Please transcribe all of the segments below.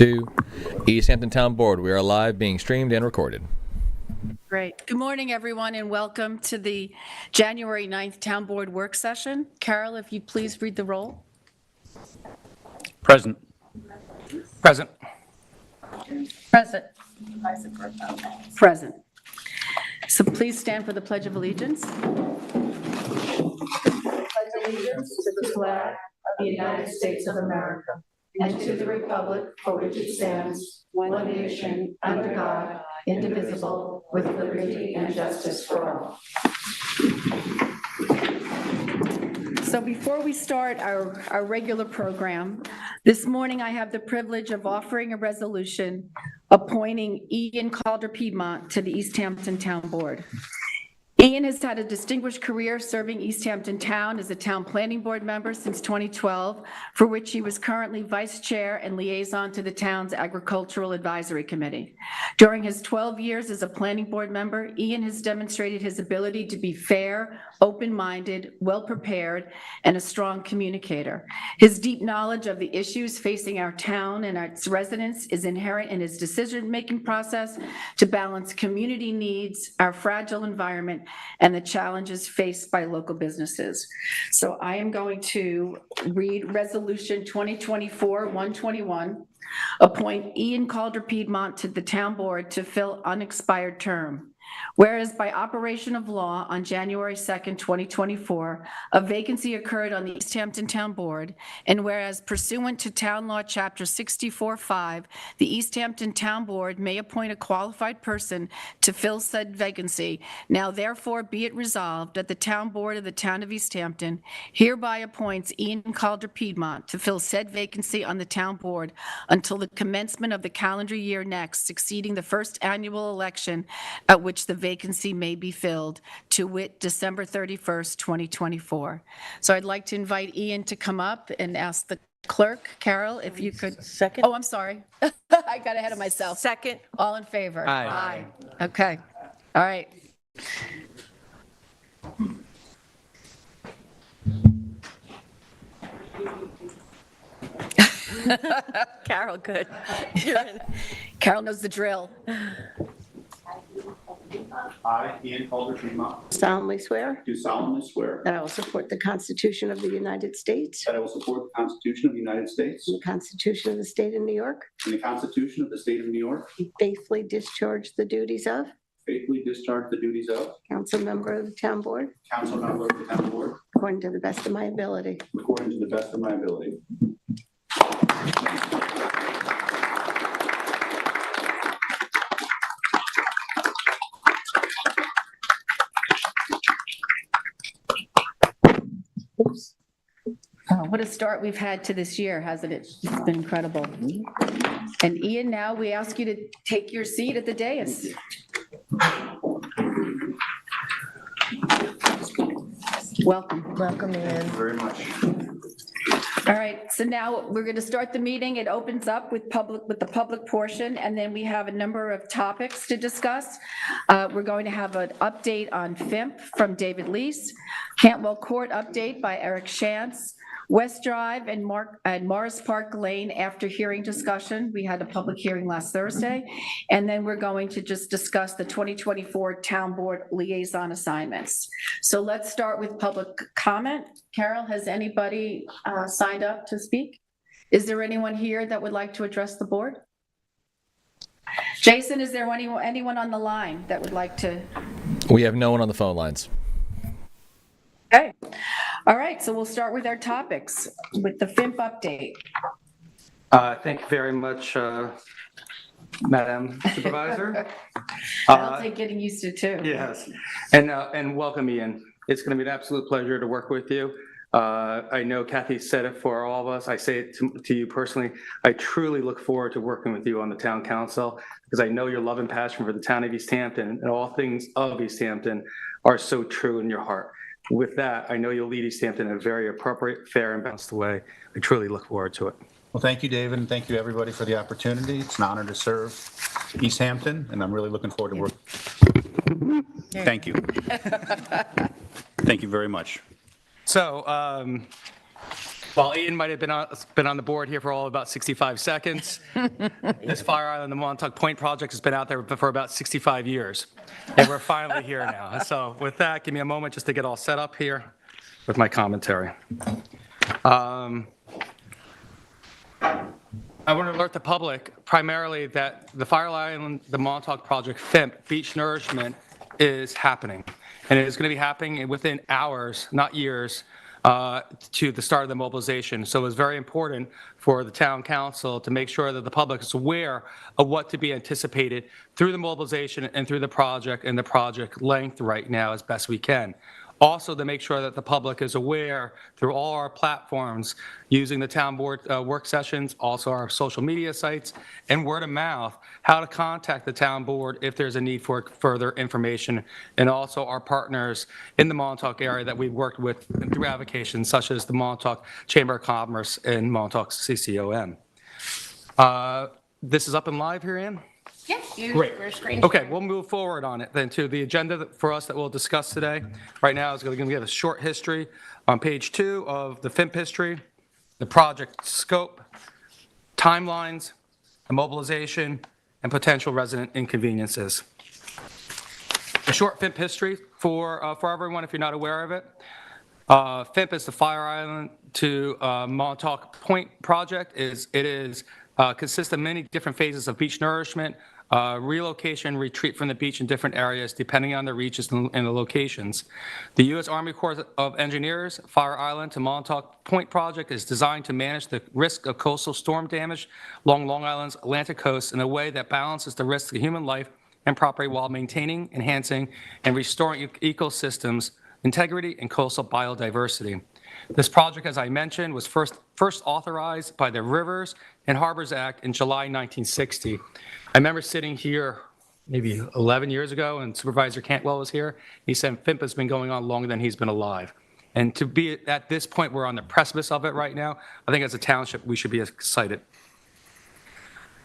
2. East Hampton Town Board. We are live, being streamed and recorded. Great. Good morning, everyone, and welcome to the January 9th Town Board work session. Carol, if you please read the roll. Present. Present. Present. Present. So please stand for the Pledge of Allegiance. Pledge allegiance to the flag of the United States of America and to the republic for which it stands, one nation, under God, indivisible, with liberty and justice for all. So before we start our regular program, this morning I have the privilege of offering a resolution appointing Ian Calder-Piedmont to the East Hampton Town Board. Ian has had a distinguished career serving East Hampton Town as a town planning board member since 2012, for which he was currently vice chair and liaison to the town's agricultural advisory committee. During his 12 years as a planning board member, Ian has demonstrated his ability to be fair, open-minded, well-prepared, and a strong communicator. His deep knowledge of the issues facing our town and its residents is inherent in his decision-making process to balance community needs, our fragile environment, and the challenges faced by local businesses. So I am going to read Resolution 2024-121, appoint Ian Calder-Piedmont to the Town Board to fill unexpired term. Whereas by operation of law on January 2nd, 2024, a vacancy occurred on the East Hampton Town Board, and whereas pursuant to Town Law Chapter 64-5, the East Hampton Town Board may appoint a qualified person to fill said vacancy, now therefore be it resolved that the Town Board of the Town of East Hampton hereby appoints Ian Calder-Piedmont to fill said vacancy on the Town Board until the commencement of the calendar year next succeeding the first annual election at which the vacancy may be filled, to wit, December 31st, 2024. So I'd like to invite Ian to come up and ask the clerk, Carol, if you could. Second. Oh, I'm sorry. I got ahead of myself. Second. All in favor? Aye. Okay. All right. Carol, good. Carol knows the drill. I, Ian Calder-Piedmont, Solemnly swear do solemnly swear that I will support the Constitution of the United States that I will support the Constitution of the United States and the Constitution of the State of New York, and the Constitution of the State of New York, and faithfully discharge the duties of faithfully discharge the duties of council member of the Town Board council member of the Town Board according to the best of my ability. according to the best of my ability. Oops. Oh, what a start we've had to this year, hasn't it? It's been incredible. And Ian, now we ask you to take your seat at the dais. Welcome. Welcome, Ian. Thank you very much. All right, so now we're going to start the meeting. It opens up with the public portion, and then we have a number of topics to discuss. We're going to have an update on FIMP from David Lease, Cantwell Court update by Eric Shantz, West Drive and Morris Park Lane after hearing discussion. We had a public hearing last Thursday. And then we're going to just discuss the 2024 Town Board liaison assignments. So let's start with public comment. Carol, has anybody signed up to speak? Is there anyone here that would like to address the board? Jason, is there anyone on the line that would like to? We have no one on the phone lines. Okay. All right, so we'll start with our topics with the FIMP update. Thank you very much, Madam Supervisor. That'll take getting used to too. Yes, and welcome, Ian. It's going to be an absolute pleasure to work with you. I know Kathy said it for all of us. I say it to you personally. I truly look forward to working with you on the town council because I know your love and passion for the town of East Hampton and all things of East Hampton are so true in your heart. With that, I know you'll lead East Hampton in a very appropriate, fair, and balanced way. I truly look forward to it. Well, thank you, David, and thank you, everybody, for the opportunity. It's an honor to serve East Hampton, and I'm really looking forward to work. Thank you. Thank you very much. So While Ian might have been on the board here for all about 65 seconds, this Fire Island, the Montauk Point project has been out there for about 65 years. And we're finally here now. So with that, give me a moment just to get all set up here with my commentary. I want to alert the public primarily that the Fire Island, the Montauk Project, FIMP, beach nourishment, is happening. And it is going to be happening within hours, not years, to the start of the mobilization. So it's very important for the town council to make sure that the public is aware of what to be anticipated through the mobilization and through the project and the project length right now as best we can. Also, to make sure that the public is aware through all our platforms, using the town board work sessions, also our social media sites, and word of mouth, how to contact the town board if there's a need for further information, and also our partners in the Montauk area that we've worked with through avocations, such as the Montauk Chamber of Commerce and Montauk CCOM. This is up and live here, Ann? Yes, Great. we're screen Okay, we'll move forward on it then to the agenda for us that we'll discuss today. Right now is going to give a short history on page 2 of the FIMP history, the project scope, timelines, immobilization, and potential resident inconveniences. A short FIMP history for everyone if you're not aware of it. FIMP is the Fire Island to Montauk Point project. It consists of many different phases of beach nourishment, relocation, retreat from the beach in different areas depending on the reaches and the locations. The U.S. Army Corps of Engineers Fire Island to Montauk Point project is designed to manage the risk of coastal storm damage along Long Island's Atlantic coast in a way that balances the risk to human life and property while maintaining, enhancing, and restoring ecosystems, integrity, and coastal biodiversity. This project, as I mentioned, was first authorized by the Rivers and Harbors Act in July 1960. I remember sitting here maybe 11 years ago, and Supervisor Cantwell was here. He said FIMP has been going on longer than he's been alive. And to be at this point, we're on the precipice of it right now. I think as a township, we should be excited.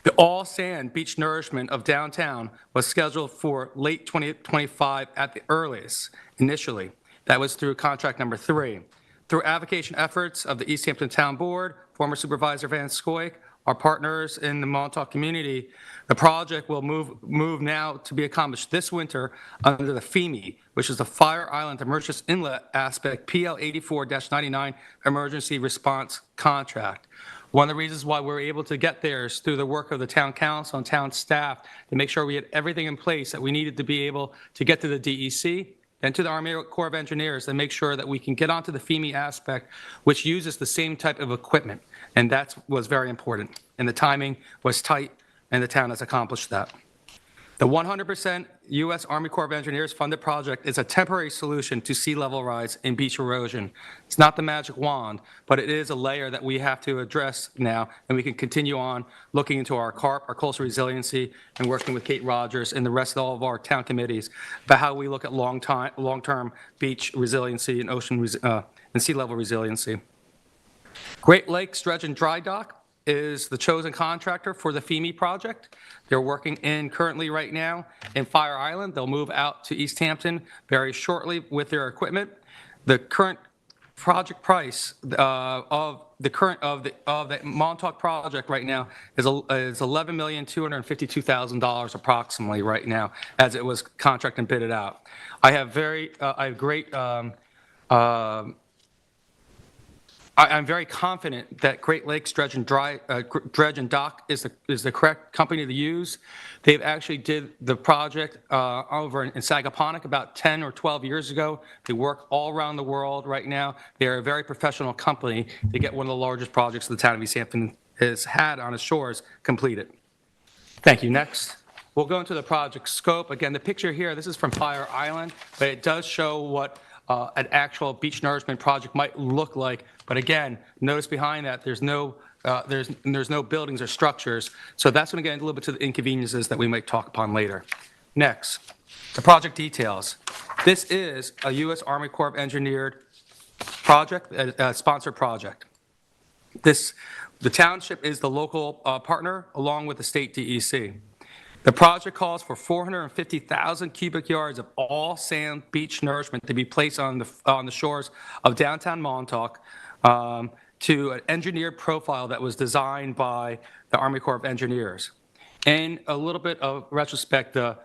The all sand beach nourishment of downtown was scheduled for late 2025 at the earliest, initially. That was through contract number 3. Through avocation efforts of the East Hampton Town Board, former Supervisor Van Scoik, our partners in the Montauk community, the project will move now to be accomplished this winter under the FEME, which is the Fire Island Emergency Inlet Aspect PL 84-99 Emergency Response Contract. One of the reasons why we're able to get there is through the work of the town council and town staff to make sure we had everything in place that we needed to be able to get to the DEC and to the Army Corps of Engineers and make sure that we can get onto the FEME aspect, which uses the same type of equipment. And that was very important. And the timing was tight, and the town has accomplished that. The 100% U.S. Army Corps of Engineers funded project is a temporary solution to sea level rise and beach erosion. It's not the magic wand, but it is a layer that we have to address now, and we can continue on looking into our CARP, our coastal resiliency, and working with Kate Rogers and the rest of all of our town committees about how we look at long-term beach resiliency and ocean and sea level resiliency. Great Lakes Dredge and Dry Dock is the chosen contractor for the FEME project. They're working in currently right now in Fire Island. They'll move out to East Hampton very shortly with their equipment. The current project price of the Montauk project right now is $11,252,000 approximately right now, as it was contracted and bidded out. I have great. I'm very confident that Great Lakes Dredge and Dock is the correct company to use. They've actually did the project over in Sagaponack about 10 or 12 years ago. They work all around the world right now. They're a very professional company to get one of the largest projects the town of East Hampton has had on its shores completed. Thank you. Next. We'll go into the project scope. Again, the picture here, this is from Fire Island, but it does show what an actual beach nourishment project might look like. But again, notice behind that there's no buildings or structures. So that's going to get a little bit to the inconveniences that we might talk upon later. Next, the project details. This is a U.S. Army Corps of Engineers project, sponsored project. The township is the local partner along with the state DEC. The project calls for 450,000 cubic yards of all sand beach nourishment to be placed on the shores of downtown Montauk. to an engineered profile that was designed by the Army Corps of Engineers. And a little bit of retrospect, the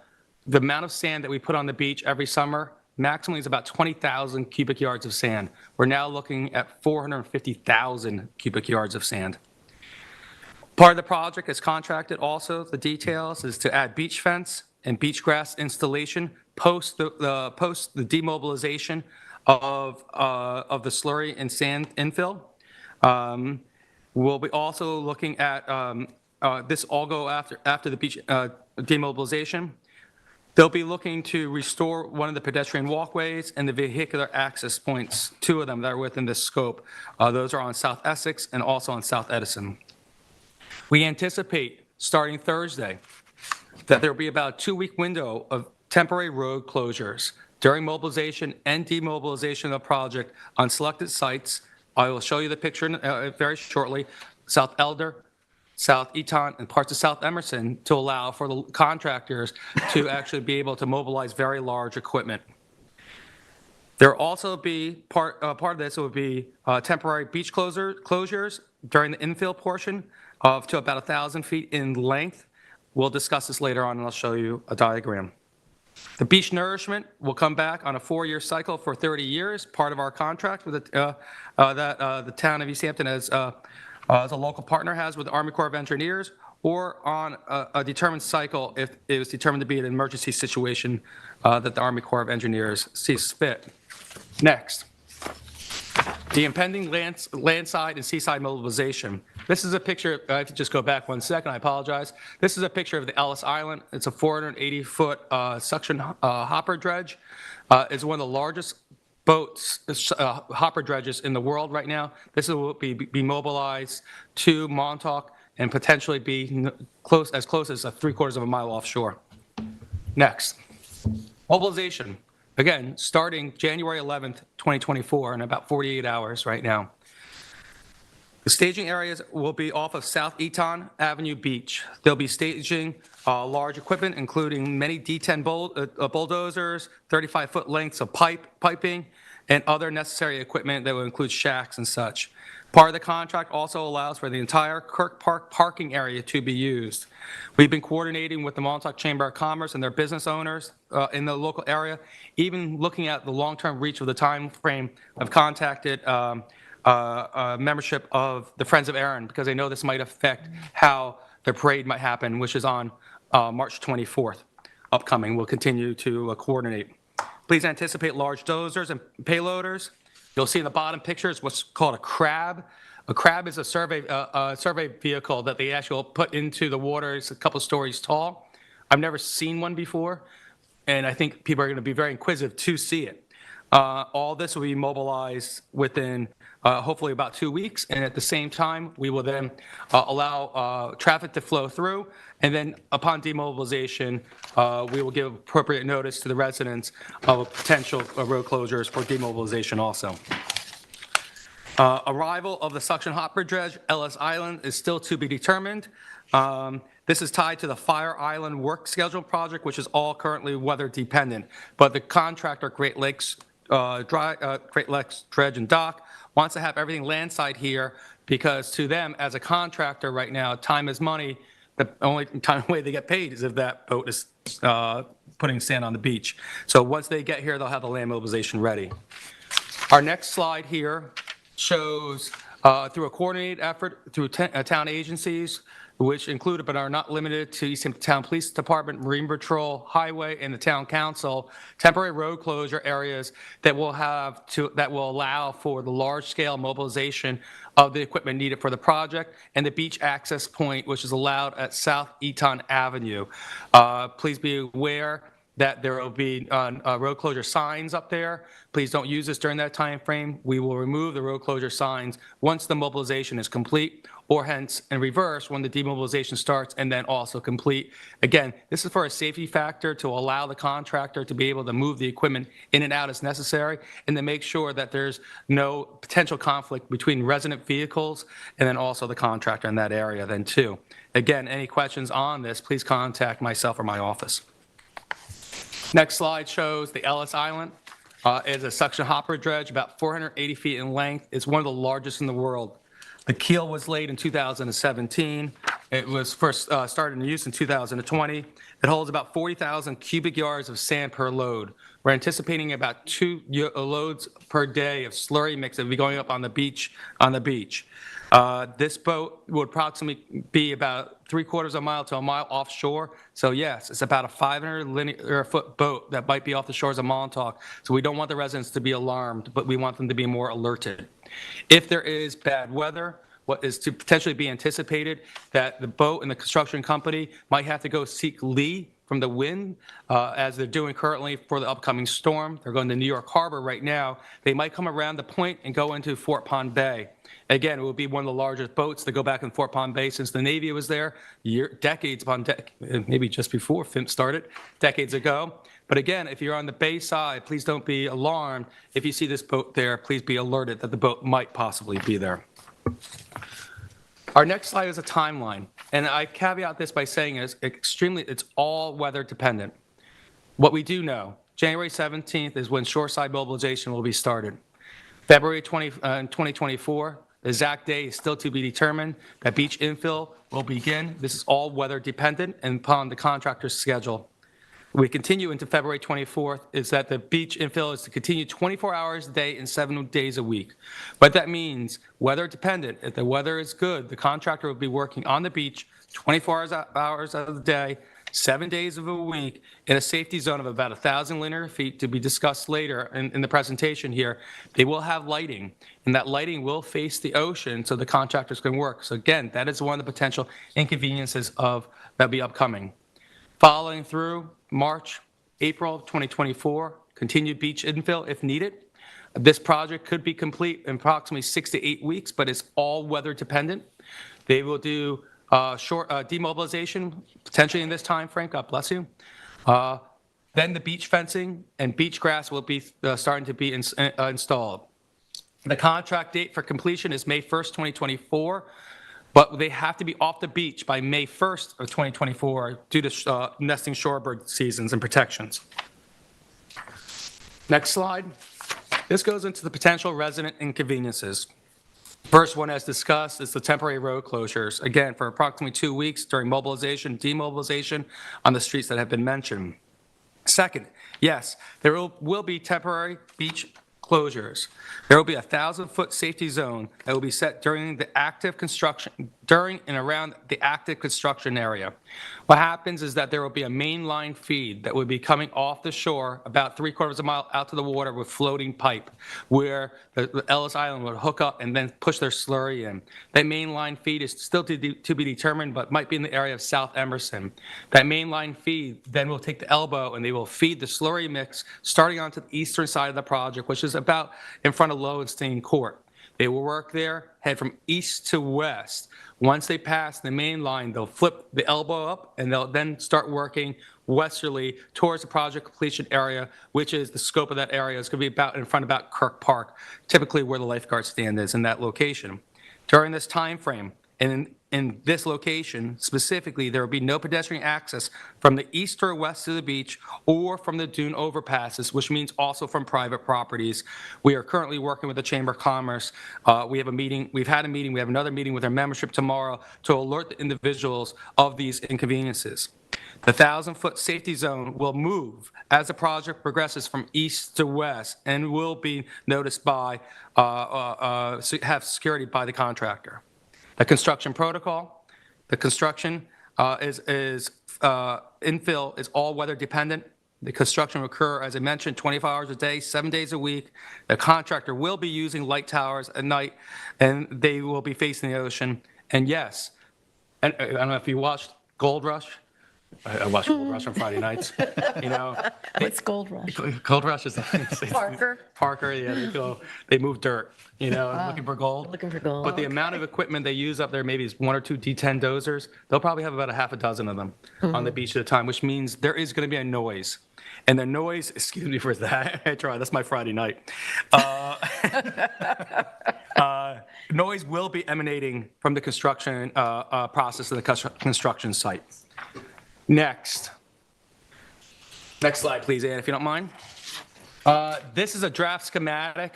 amount of sand that we put on the beach every summer maximally is about 20,000 cubic yards of sand. We're now looking at 450,000 cubic yards of sand. Part of the project is contracted also, the details, is to add beach fence and beach grass installation post the demobilization of the slurry and sand infill. We'll be also looking at, this all go after the beach demobilization. They'll be looking to restore one of the pedestrian walkways and the vehicular access points, two of them that are within this scope. Those are on South Essex and also on South Edison. We anticipate, starting Thursday, that there will be about a 2-week window of temporary road closures during mobilization and demobilization of the project on selected sites. I will show you the picture very shortly. South Elder, South Eton, and parts of South Emerson, to allow for the contractors to actually be able to mobilize very large equipment. There will also be part of this would be temporary beach closures during the infill portion of to about 1,000 feet in length. We'll discuss this later on, and I'll show you a diagram. The beach nourishment will come back on a 4-year cycle for 30 years, part of our contract with the town of East Hampton as a local partner has with the Army Corps of Engineers, or on a determined cycle if it was determined to be an emergency situation that the Army Corps of Engineers sees fit. Next, the impending landside and seaside mobilization. This is a picture, I have to just go back 1 second, I apologize. This is a picture of the Ellis Island. It's a 480-foot suction hopper dredge. It's one of the largest boats, hopper dredges in the world right now. This will be mobilized to Montauk and potentially be as close as 3/4 of a mile offshore. Next, mobilization. Again, starting January 11th, 2024, in about 48 hours right now. The staging areas will be off of South Eton Avenue Beach. They'll be staging large equipment, including many D10 bulldozers, 35-foot lengths of piping, and other necessary equipment that will include shacks and such. Part of the contract also allows for the entire Kirk Park parking area to be used. We've been coordinating with the Montauk Chamber of Commerce and their business owners in the local area, even looking at the long-term reach of the time frame. I've contacted membership of the Friends of Erin because they know this might affect how the parade might happen, which is on March 24th, upcoming. We'll continue to coordinate. Please anticipate large dozers and payloaders. You'll see in the bottom picture is what's called a crab. A crab is a survey vehicle that they actually put into the water. It's a couple stories tall. I've never seen one before, and I think people are going to be very inquisitive to see it. All this will be mobilized within hopefully about 2 weeks, and at the same time, we will then allow traffic to flow through, and then upon demobilization, we will give appropriate notice to the residents of potential road closures for demobilization also. Arrival of the suction hopper dredge, Ellis Island, is still to be determined. This is tied to the Fire Island work schedule project, which is all currently weather dependent, but the contractor, Great Lakes Dredge and Dock, wants to have everything landside here because to them, as a contractor right now, time is money. The only way they get paid is if that boat is putting sand on the beach. So once they get here, they'll have the land mobilization ready. Our next slide here shows through a coordinated effort through town agencies, which include but are not limited to East Hampton Town Police Department, Marine Patrol, Highway, and the Town Council, temporary road closure areas that will allow for the large-scale mobilization of the equipment needed for the project, and the beach access point, which is allowed at South Eton Avenue. Please be aware that there will be road closure signs up there. Please don't use this during that time frame. We will remove the road closure signs once the mobilization is complete, or hence in reverse when the demobilization starts and then also complete. Again, this is for a safety factor to allow the contractor to be able to move the equipment in and out as necessary, and to make sure that there's no potential conflict between resident vehicles and then also the contractor in that area then too. Again, any questions on this, please contact myself or my office. Next slide shows the Ellis Island. It's a suction hopper dredge, about 480 feet in length. It's one of the largest in the world. The keel was laid in 2017. It was first started in use in 2020. It holds about 40,000 cubic yards of sand per load. We're anticipating about 2 loads per day of slurry mix that will be going up on the beach. This boat would approximately be about 3/4 of a mile to a mile offshore. So yes, it's about a 500 linear foot boat that might be off the shores of Montauk. So we don't want the residents to be alarmed, but we want them to be more alerted. If there is bad weather, what is to potentially be anticipated, that the boat and the construction company might have to go seek lee from the wind, as they're doing currently for the upcoming storm. They're going to New York Harbor right now. They might come around the point and go into Fort Pond Bay. Again, it will be one of the largest boats to go back in Fort Pond Bay since the Navy was there, decades upon maybe just before FIMP started, decades ago. But again, if you're on the bay side, please don't be alarmed. If you see this boat there, please be alerted that the boat might possibly be there. Our next slide is a timeline, and I caveat this by saying it's all weather dependent. What we do know, January 17th is when shoreside mobilization will be started. February 2024, the exact day is still to be determined. That beach infill will begin. This is all weather dependent and upon the contractor's schedule. We continue into February 24th, is that the beach infill is to continue 24 hours a day and 7 days a week. But that means weather dependent. If the weather is good, the contractor will be working on the beach 24 hours of the day, 7 days of a week, in a safety zone of about 1,000 linear feet, to be discussed later in the presentation here. They will have lighting, and that lighting will face the ocean so the contractors can work. So again, that is one of the potential inconveniences that'll be upcoming. Following through, March, April 2024, continued beach infill if needed. This project could be complete in approximately 6 to 8 weeks, but it's all weather dependent. They will do short demobilization, potentially in this time frame, God bless you. Then the beach fencing and beach grass will be starting to be installed. The contract date for completion is May 1st, 2024. But they have to be off the beach by May 1st of 2024 due to nesting shorebird seasons and protections. Next slide. This goes into the potential resident inconveniences. First one, as discussed, is the temporary road closures, again, for approximately 2 weeks during mobilization, demobilization on the streets that have been mentioned. Second, yes, there will be temporary beach closures. There will be a 1,000-foot safety zone that will be set during and around the active construction area. What happens is that there will be a main line feed that will be coming off the shore about 3/4 of a mile out to the water with floating pipe, where the Ellis Island would hook up and then push their slurry in. That main line feed is still to be determined, but might be in the area of South Emerson. That main line feed then will take the elbow and they will feed the slurry mix starting onto the eastern side of the project, which is about in front of Lowenstein Court. They will work there, head from east to west. Once they pass the main line, they'll flip the elbow up and they'll then start working westerly towards the project completion area, which is the scope of that area. It's going to be about in front of about Kirk Park, typically where the lifeguard stand is in that location. During this time frame, and in this location specifically, there will be no pedestrian access from the east or west to the beach or from the dune overpasses, which means also from private properties. We are currently working with the Chamber of Commerce. We have a meeting. We've had a meeting. We have another meeting with our membership tomorrow to alert the individuals of these inconveniences. The 1,000-foot safety zone will move as the project progresses from east to west and will be noticed by, have security by the contractor. The construction protocol, the construction infill is all weather dependent. The construction will occur, as I mentioned, 24 hours a day, 7 days a week. The contractor will be using light towers at night, and they will be facing the ocean. And yes, and I don't know if you watched Gold Rush. I watch Gold Rush on Friday nights. You know, What's Gold Rush? Gold Rush is Parker. Yeah, they move dirt. You know, looking for gold. Looking for gold. But the amount of equipment they use up there, maybe is 1 or 2 D10 dozers. They'll probably have about a half a dozen of them on the beach at a time, which means there is going to be a noise. And the noise, excuse me for that, I try, that's my Friday night. Noise will be emanating from the construction process of the construction site. Next slide, please, Ann, if you don't mind. This is a draft schematic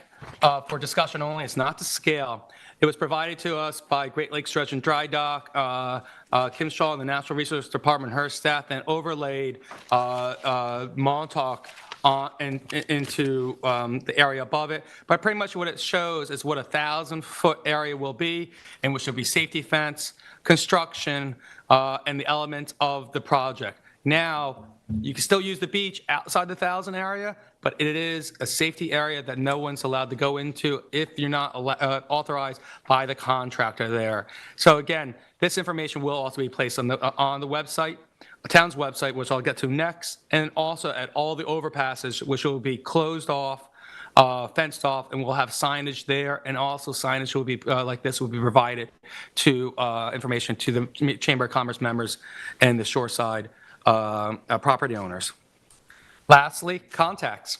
for discussion only. It's not to scale. It was provided to us by Great Lakes Dredge and Dry Dock, Kim Shaw and the Natural Resources Department, her staff, and overlaid Montauk into the area above it. But pretty much what it shows is what a 1,000-foot area will be, in which there'll be safety fence, construction, and the elements of the project. Now, you can still use the beach outside the 1,000 area, but it is a safety area that no one's allowed to go into if you're not authorized by the contractor there. So again, this information will also be placed on the website, the town's website, which I'll get to next, and also at all the overpasses, which will be closed off, fenced off, and we'll have signage there, and also signage will be like this will be provided to information to the Chamber of Commerce members and the shoreside property owners. Lastly, contacts.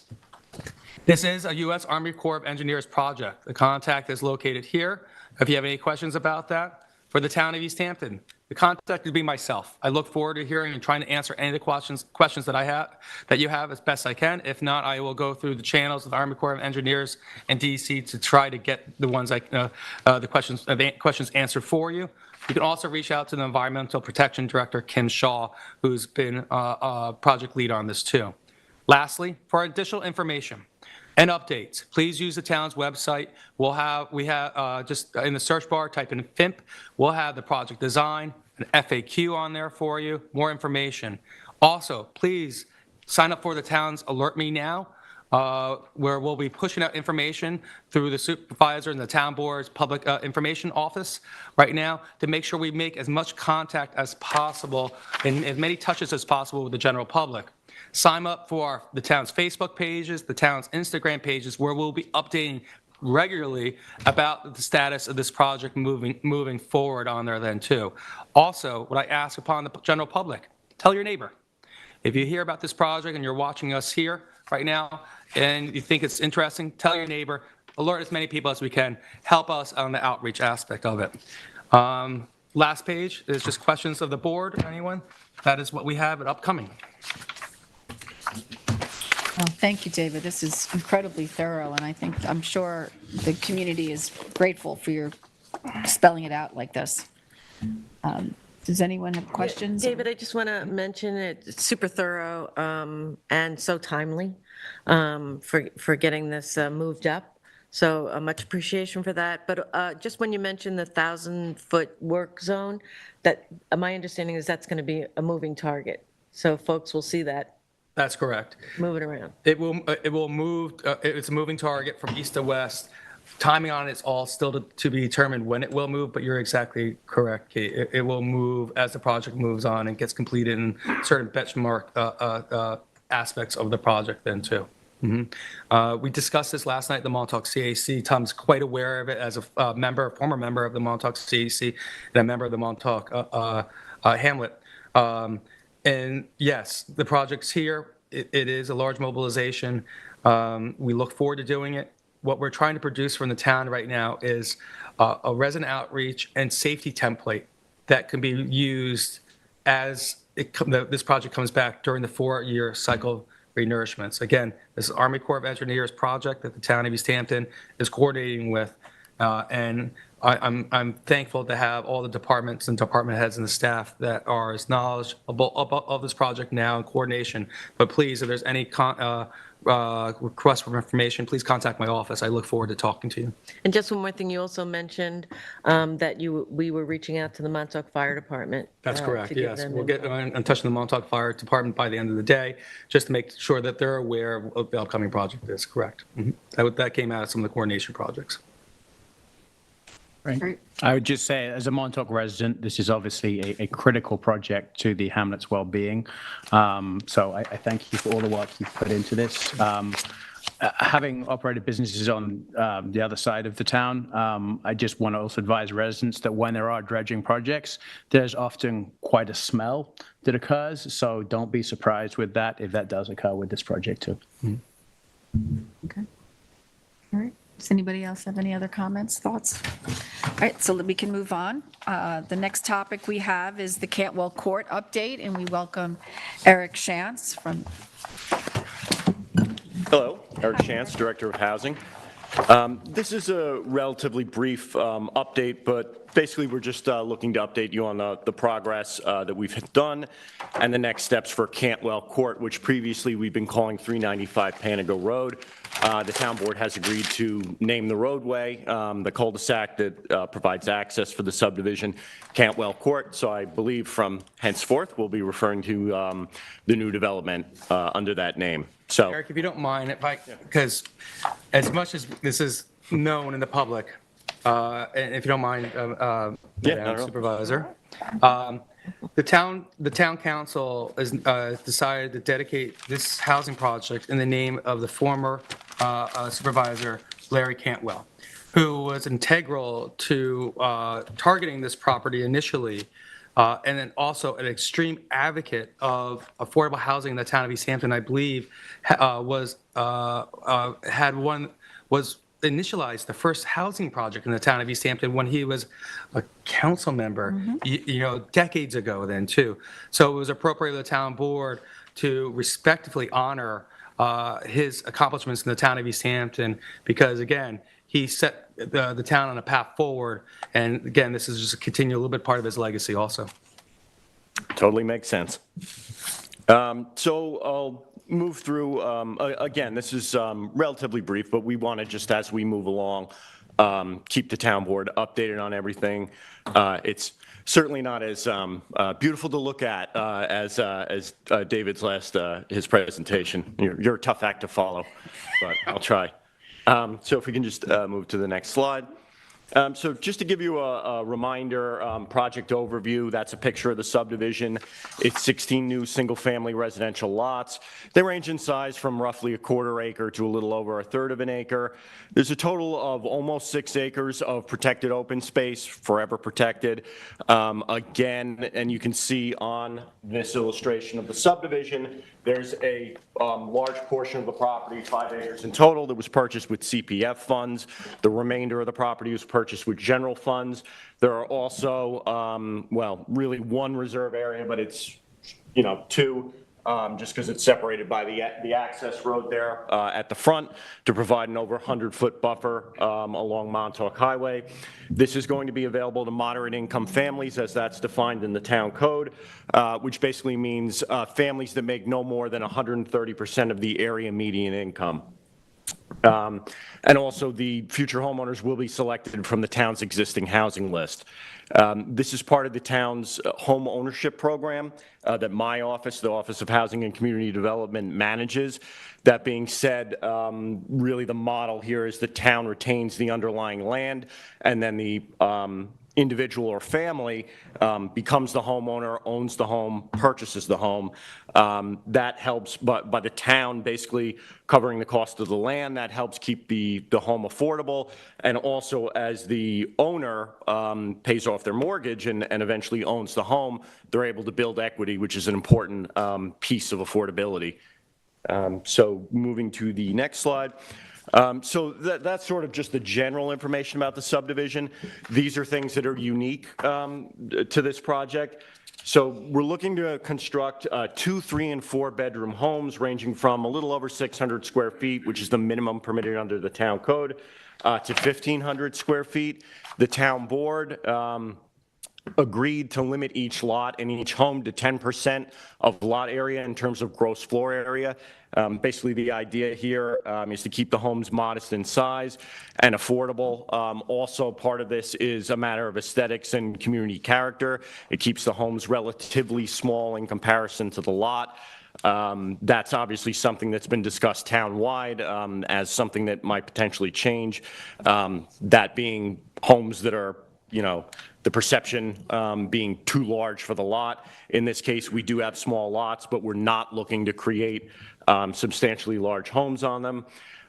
This is a U.S. Army Corps of Engineers project. The contact is located here. If you have any questions about that, for the town of East Hampton, the contact would be myself. I look forward to hearing and trying to answer any of the questions that you have as best I can. If not, I will go through the channels of the Army Corps of Engineers and DC to try to get the ones the questions answered for you. You can also reach out to the Environmental Protection Director, Kim Shaw, who's been a project lead on this too. Lastly, for additional information and updates, please use the town's website. We have just in the search bar, type in FIMP. We'll have the project design, an FAQ on there for you, more information. Also, please sign up for the town's Alert Me Now, where we'll be pushing out information through the supervisor and the town board's public information office right now to make sure we make as much contact as possible and as many touches as possible with the general public. Sign up for the town's Facebook pages, the town's Instagram pages, where we'll be updating regularly about the status of this project moving forward on there then too. Also, what I ask upon the general public, tell your neighbor. If you hear about this project and you're watching us here right now and you think it's interesting, tell your neighbor, alert as many people as we can, help us on the outreach aspect of it. Last page is just questions of the board or anyone. That is what we have at upcoming. Well, thank you, David. This is incredibly thorough, and I'm sure the community is grateful for your spelling it out like this. Does anyone have questions? David, I just want to mention it's super thorough and so timely for getting this moved up. So much appreciation for that. But just when you mentioned the 1,000-foot work zone, that my understanding is that's going to be a moving target. So folks will see that. That's correct. Moving around. It will move. It's a moving target from east to west. Timing on it's all still to be determined when it will move, but you're exactly correct, Kate. It will move as the project moves on and gets completed in certain benchmark aspects of the project then too. Mm-hmm. We discussed this last night at the Montauk CAC. Tom's quite aware of it as a former member of the Montauk CAC and a member of the Montauk Hamlet. And yes, the project's here. It is a large mobilization. We look forward to doing it. What we're trying to produce from the town right now is a resident outreach and safety template that can be used as this project comes back during the 4-year cycle of renourishments. Again, this is Army Corps of Engineers project that the town of East Hampton is coordinating with, and I'm thankful to have all the departments and department heads and the staff that are as knowledgeable of this project now in coordination. But please, if there's any request for information, please contact my office. I look forward to talking to you. And just one more thing, you also mentioned that we were reaching out to the Montauk Fire Department. That's correct, to give yes. them We'll get info. in touch with the Montauk Fire Department by the end of the day, just to make sure that they're aware of what the upcoming project is, correct. That came out of some of the coordination projects. Great. I would just say, as a Montauk resident, this is obviously a critical project to the hamlet's well-being. So I thank you for all the work you've put into this. Having operated businesses on the other side of the town, I just want to also advise residents that when there are dredging projects, there's often quite a smell that occurs. So don't be surprised with that if that does occur with this project too. Okay. All right. Does anybody else have any other comments, thoughts? All right, so we can move on. The next topic we have is the Cantwell Court update, and we welcome Eric Shantz from. Hello. Eric Chance, Director of Housing. This is a relatively brief update, but basically we're just looking to update you on the progress that we've done and the next steps for Cantwell Court, which previously we've been calling 395 Panago Road. The town board has agreed to name the roadway, the cul-de-sac that provides access for the subdivision, Cantwell Court. So I believe from henceforth we'll be referring to the new development under that name. So, Eric, if you don't mind, because as much as this is known in the public, and if you don't mind, Madam Supervisor, the town council has decided to dedicate this housing project in the name of the former supervisor, Larry Cantwell, who was integral to targeting this property initially, and then also an extreme advocate of affordable housing in the town of East Hampton. I believe was initialized the first housing project in the town of East Hampton when he was a council member, decades ago then too. So it was appropriate of the town board to respectfully honor his accomplishments in the town of East Hampton, because again, he set the town on a path forward. And again, this is just a little bit part of his legacy also. totally makes sense. So I'll move through, again, this is relatively brief, but we want to just, as we move along, keep the town board updated on everything. It's certainly not as beautiful to look at as David's his presentation. You're a tough act to follow, but I'll try. So if we can just move to the next slide. So just to give you a reminder, project overview, that's a picture of the subdivision. It's 16 new single-family residential lots. They range in size from roughly a quarter acre to a little over a third of an acre. There's a total of almost 6 acres of protected open space, forever protected. Again, and you can see on this illustration of the subdivision, there's a large portion of the property, 5 acres in total, that was purchased with CPF funds. The remainder of the property was purchased with general funds. There are also, well, really one reserve area, but it's, two, just because it's separated by the access road there at the front to provide an over 100-foot buffer along Montauk Highway. This is going to be available to moderate income families as that's defined in the town code, which basically means families that make no more than 130% of the area median income. And also the future homeowners will be selected from the town's existing housing list. This is part of the town's home ownership program that my office, the Office of Housing and Community Development, manages. That being said, really the model here is the town retains the underlying land, and then the individual or family becomes the homeowner, owns the home, purchases the home. That helps, but by the town basically covering the cost of the land, that helps keep the home affordable. And also as the owner pays off their mortgage and eventually owns the home, they're able to build equity, which is an important piece of affordability. So moving to the next slide. So that's sort of just the general information about the subdivision. These are things that are unique to this project. So we're looking to construct 2, 3, and 4 bedroom homes ranging from a little over 600 square feet, which is the minimum permitted under the town code, to 1,500 square feet. The town board agreed to limit each lot and each home to 10% of lot area in terms of gross floor area. Basically, the idea here is to keep the homes modest in size and affordable. Also, part of this is a matter of aesthetics and community character. It keeps the homes relatively small in comparison to the lot. That's obviously something that's been discussed townwide as something that might potentially change. That being homes that are, the perception being too large for the lot. In this case, we do have small lots, but we're not looking to create substantially large homes on them.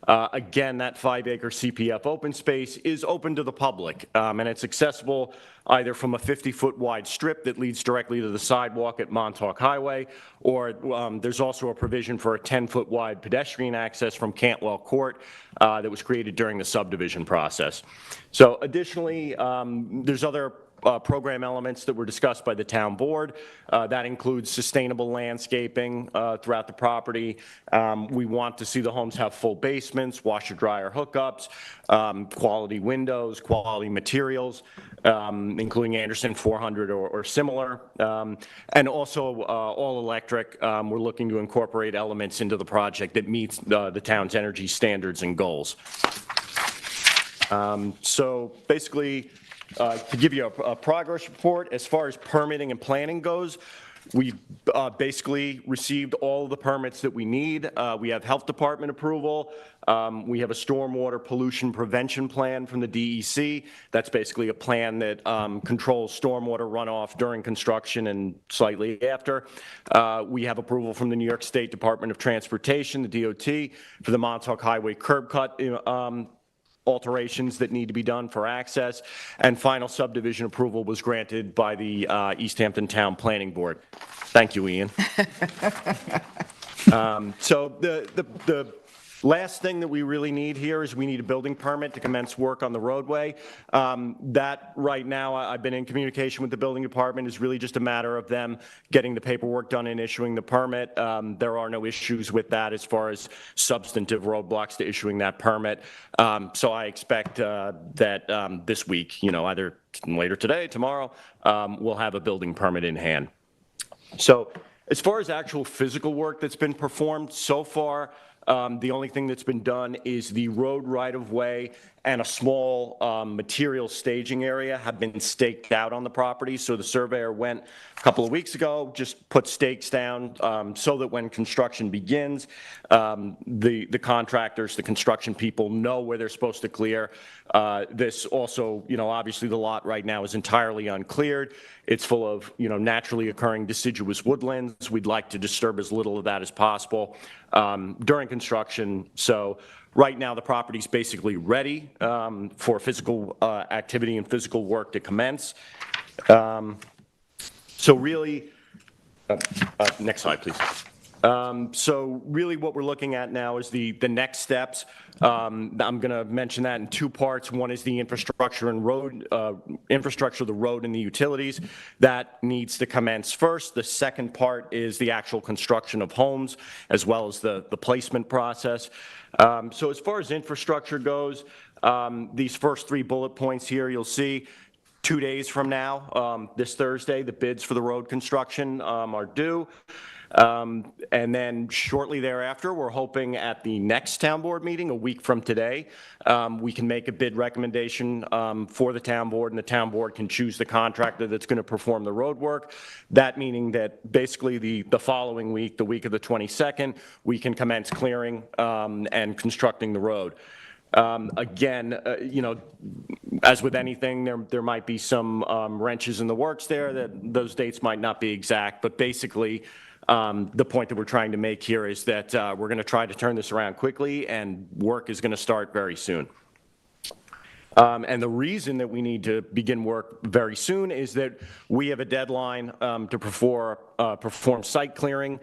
Again, that 5-acre CPF open space is open to the public, and it's accessible either from a 50-foot wide strip that leads directly to the sidewalk at Montauk Highway, or there's also a provision for a 10-foot wide pedestrian access from Cantwell Court that was created during the subdivision process. So additionally, there's other program elements that were discussed by the town board. That includes sustainable landscaping throughout the property. We want to see the homes have full basements, washer dryer hookups, quality windows, quality materials, including Anderson 400 or similar, and also all electric. We're looking to incorporate elements into the project that meets the town's energy standards and goals. So basically, to give you a progress report, as far as permitting and planning goes, we basically received all of the permits that we need. We have health department approval. We have a stormwater pollution prevention plan from the DEC. That's basically a plan that controls stormwater runoff during construction and slightly after. We have approval from the New York State Department of Transportation, the DOT, for the Montauk Highway curb cut alterations that need to be done for access, and final subdivision approval was granted by the East Hampton Town Planning Board. Thank you, Ian. So the last thing that we really need here is we need a building permit to commence work on the roadway. That right now, I've been in communication with the building department, is really just a matter of them getting the paperwork done and issuing the permit. There are no issues with that as far as substantive roadblocks to issuing that permit. So I expect that this week, either later today, tomorrow, we'll have a building permit in hand. So as far as actual physical work that's been performed so far, the only thing that's been done is the road right-of-way and a small material staging area have been staked out on the property. So the surveyor went a couple of weeks ago, just put stakes down so that when construction begins, the contractors, the construction people know where they're supposed to clear. This also, obviously the lot right now is entirely uncleared. It's full of, naturally occurring deciduous woodlands. We'd like to disturb as little of that as possible during construction. So right now the property's basically ready for physical activity and physical work to commence. So really, next slide, please. So really what we're looking at now is the next steps. I'm going to mention that in two parts. One is the infrastructure and road, infrastructure of the road and the utilities. That needs to commence first. The second part is the actual construction of homes, as well as the placement process. So as far as infrastructure goes, these first three bullet points here, you'll see 2 days from now, this Thursday, the bids for the road construction are due. And then shortly thereafter, we're hoping at the next town board meeting, a week from today, we can make a bid recommendation for the town board, and the town board can choose the contractor that's going to perform the road work. That meaning that basically the following week, the week of the 22nd, we can commence clearing and constructing the road. Again, as with anything, there might be some wrenches in the works there, that those dates might not be exact, but basically the point that we're trying to make here is that we're going to try to turn this around quickly, and work is going to start very soon. And the reason that we need to begin work very soon is that we have a deadline to perform site clearing,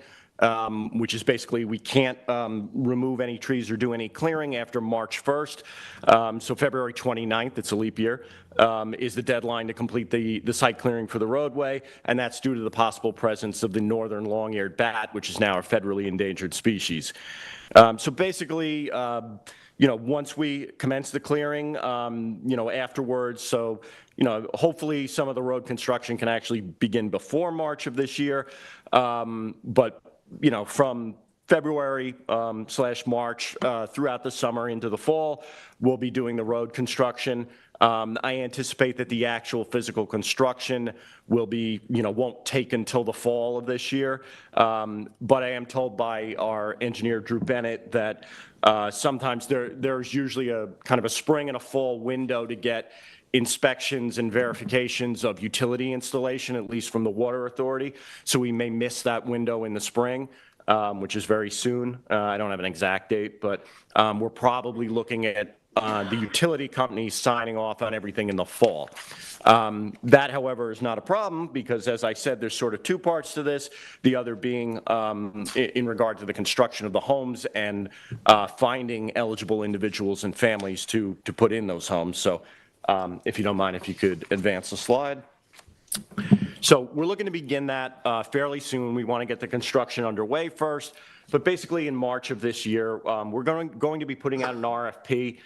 which is basically we can't remove any trees or do any clearing after March 1st. So February 29th, it's a leap year, is the deadline to complete the site clearing for the roadway, and that's due to the possible presence of the northern long-eared bat, which is now a federally endangered species. So basically, once we commence the clearing, afterwards, so, hopefully some of the road construction can actually begin before March of this year, but from February / March throughout the summer into the fall, we'll be doing the road construction. I anticipate that the actual physical construction will be, won't take until the fall of this year. But I am told by our engineer, Drew Bennett, that sometimes there's usually a kind of a spring and a fall window to get inspections and verifications of utility installation, at least from the Water Authority. So we may miss that window in the spring, which is very soon. I don't have an exact date, but we're probably looking at the utility companies signing off on everything in the fall. That, however, is not a problem because, as I said, there's sort of two parts to this, the other being in regard to the construction of the homes and finding eligible individuals and families to put in those homes. So If you don't mind, if you could advance the slide. So we're looking to begin that fairly soon. We want to get the construction underway first, but basically in March of this year, we're going to be putting out an RFP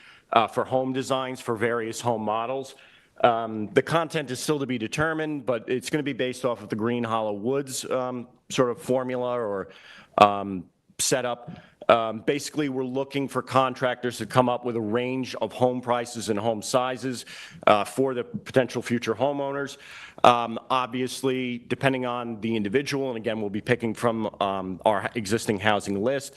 for home designs for various home models. The content is still to be determined, but it's going to be based off of the Green Hollow Woods sort of formula or setup. Basically, we're looking for contractors to come up with a range of home prices and home sizes for the potential future homeowners. Obviously, depending on the individual, and again, we'll be picking from our existing housing list,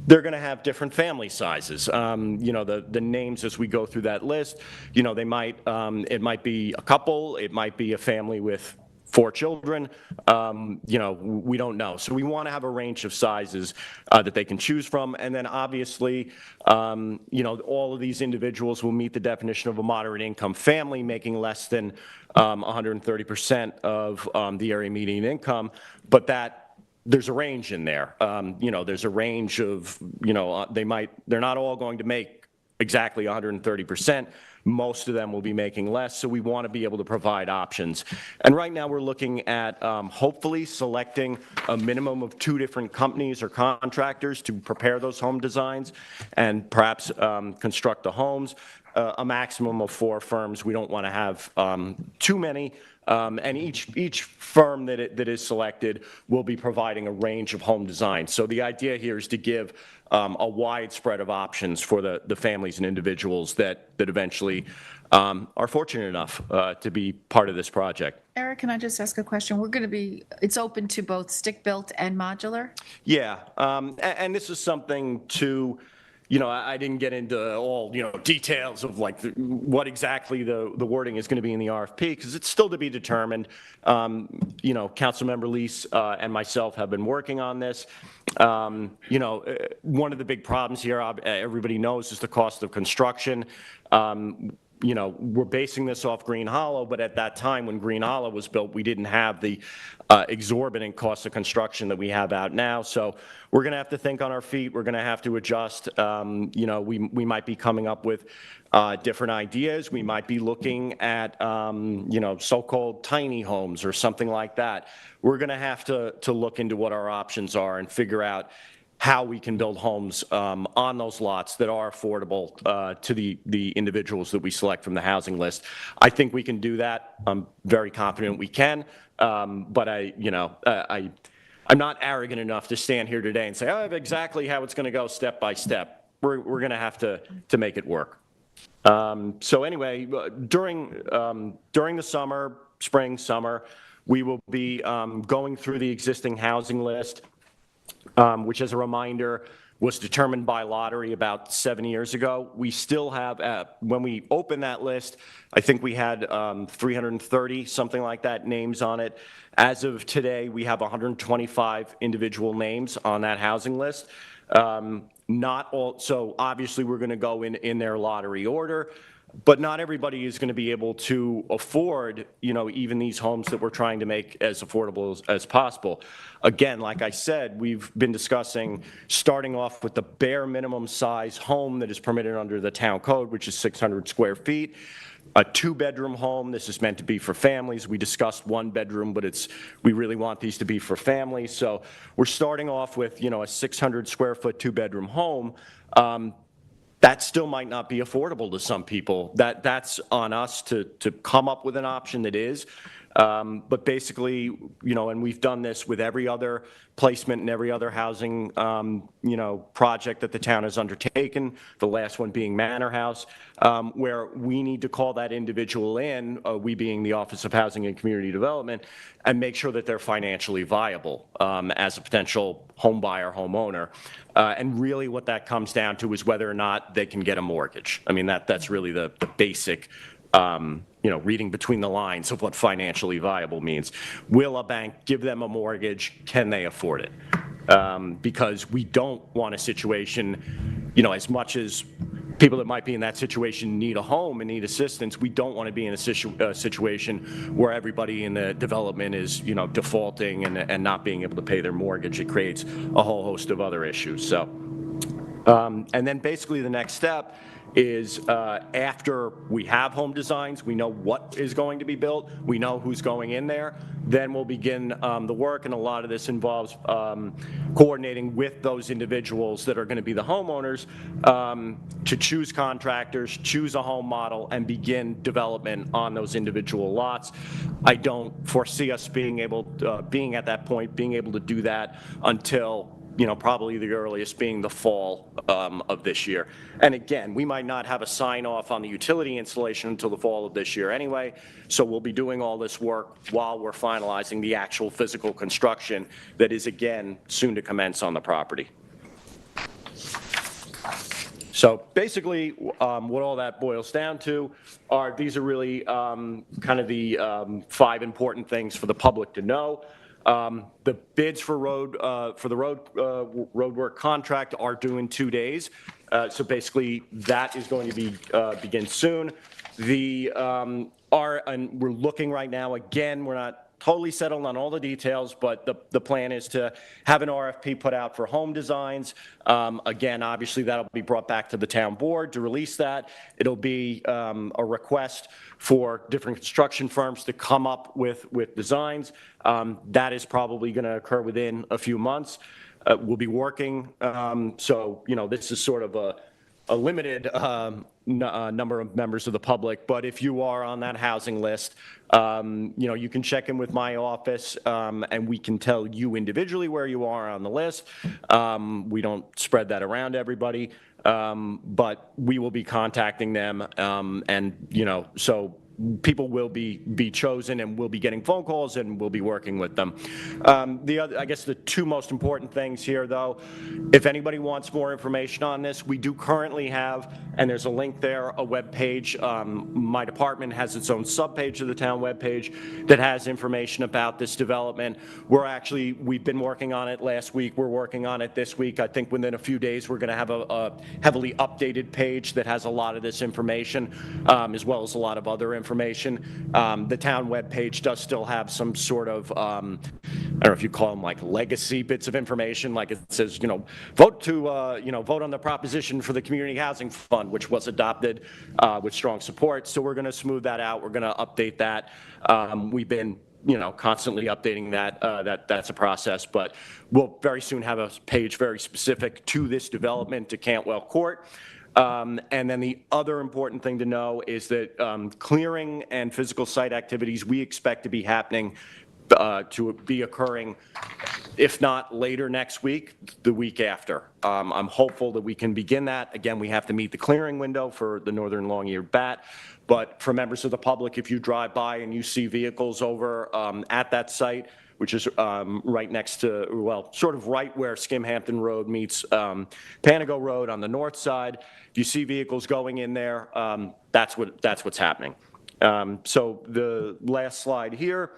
they're going to have different family sizes. You know, the names as we go through that list, you know, they might, it might be a couple, it might be a family with 4 children, you know, we don't know. So we want to have a range of sizes that they can choose from. And then obviously, you know, all of these individuals will meet the definition of a moderate income family, making less than 130% of the area median income, but that there's a range in there. You know, there's a range of, you know, they're not all going to make exactly 130%. Most of them will be making less, so we want to be able to provide options. And right now we're looking at hopefully selecting a minimum of 2 different companies or contractors to prepare those home designs and perhaps construct the homes. A maximum of 4 firms. We don't want to have too many. And each firm that is selected will be providing a range of home designs. So the idea here is to give a wide spread of options for the families and individuals that eventually are fortunate enough to be part of this project. Eric, can I just ask a question? We're going to be, it's open to both stick-built and modular? Yeah, and this is something to, you know, I didn't get into all, you know, details of like what exactly the wording is going to be in the RFP because it's still to be determined. You know, Councilmember Lease and myself have been working on this. You know, one of the big problems here, everybody knows, is the cost of construction. You know, we're basing this off Green Hollow, but at that time when Green Hollow was built, we didn't have the exorbitant cost of construction that we have out now. So we're going to have to think on our feet. We're going to have to adjust. You know, we might be coming up with different ideas. We might be looking at, you know, so-called tiny homes or something like that. We're going to have to look into what our options are and figure out how we can build homes on those lots that are affordable to the individuals that we select from the housing list. I think we can do that. I'm very confident we can, but I'm not arrogant enough to stand here today and say, I have exactly how it's going to go step by step. We're going to have to make it work. So anyway, during the summer, spring, summer, we will be going through the existing housing list, which, as a reminder, was determined by lottery about 7 years ago. We still have, when we opened that list, I think we had 330, something like that, names on it. As of today, we have 125 individual names on that housing list. Not all, so obviously we're going to go in their lottery order, but not everybody is going to be able to afford, you know, even these homes that we're trying to make as affordable as possible. Again, like I said, we've been discussing starting off with the bare minimum size home that is permitted under the town code, which is 600 square feet. A 2-bedroom home, this is meant to be for families. We discussed 1 bedroom, but we really want these to be for families. So we're starting off with, you know, a 600 square foot 2-bedroom home. That still might not be affordable to some people. That's on us to come up with an option that is. But basically, you know, and we've done this with every other placement and every other housing, you know, project that the town has undertaken, the last one being Manor House, where we need to call that individual in, we being the Office of Housing and Community Development, and make sure that they're financially viable as a potential home buyer, homeowner. And really what that comes down to is whether or not they can get a mortgage. I mean, that's really the basic, you know, reading between the lines of what financially viable means. Will a bank give them a mortgage? Can they afford it? Because we don't want a situation, you know, as much as people that might be in that situation need a home and need assistance, we don't want to be in a situation where everybody in the development is, you know, defaulting and not being able to pay their mortgage. It creates a whole host of other issues. So, and then basically the next step is after we have home designs, we know what is going to be built, we know who's going in there, then we'll begin the work, and a lot of this involves coordinating with those individuals that are going to be the homeowners to choose contractors, choose a home model, and begin development on those individual lots. I don't foresee us being at that point, being able to do that until probably the earliest being the fall of this year. And again, we might not have a sign off on the utility installation until the fall of this year anyway, so we'll be doing all this work while we're finalizing the actual physical construction that is, again, soon to commence on the property. So basically, what all that boils down to are these are really kind of the 5 important things for the public to know. The bids for the roadwork contract are due in 2 days. So basically, that is going to begin soon. And we're looking right now. Again, we're not totally settled on all the details, but the plan is to have an RFP put out for home designs. Again, obviously, that'll be brought back to the town board to release that. It'll be a request for different construction firms to come up with designs. That is probably going to occur within a few months. We'll be working, so this is sort of a limited number of members of the public, but if you are on that housing list, you can check in with my office, and we can tell you individually where you are on the list. We don't spread that around to everybody, but we will be contacting them, and so people will be chosen, and we'll be getting phone calls, and we'll be working with them. I guess the 2 most important things here, though, if anybody wants more information on this, we do currently have, and there's a link there, a web page. My department has its own subpage of the town web page that has information about this development. We've been working on it last week. We're working on it this week. I think within a few days, we're going to have a heavily updated page that has a lot of this information, as well as a lot of other information. The town webpage does still have some sort of, I don't know if you call them like legacy bits of information, like it says, vote on the proposition for the community housing fund, which was adopted with strong support. So we're going to smooth that out. We're going to update that. We've been constantly updating that. That's a process, but we'll very soon have a page very specific to this development, to Cantwell Court. And then the other important thing to know is that clearing and physical site activities we expect to be happening, to be occurring, if not later next week, the week after. I'm hopeful that we can begin that. Again, we have to meet the clearing window for the northern long-eared bat. But for members of the public, if you drive by and you see vehicles over at that site, which is right next to, well, sort of right where Skimhampton Road meets Panago Road on the north side. If you see vehicles going in there, that's what's happening. So the last slide here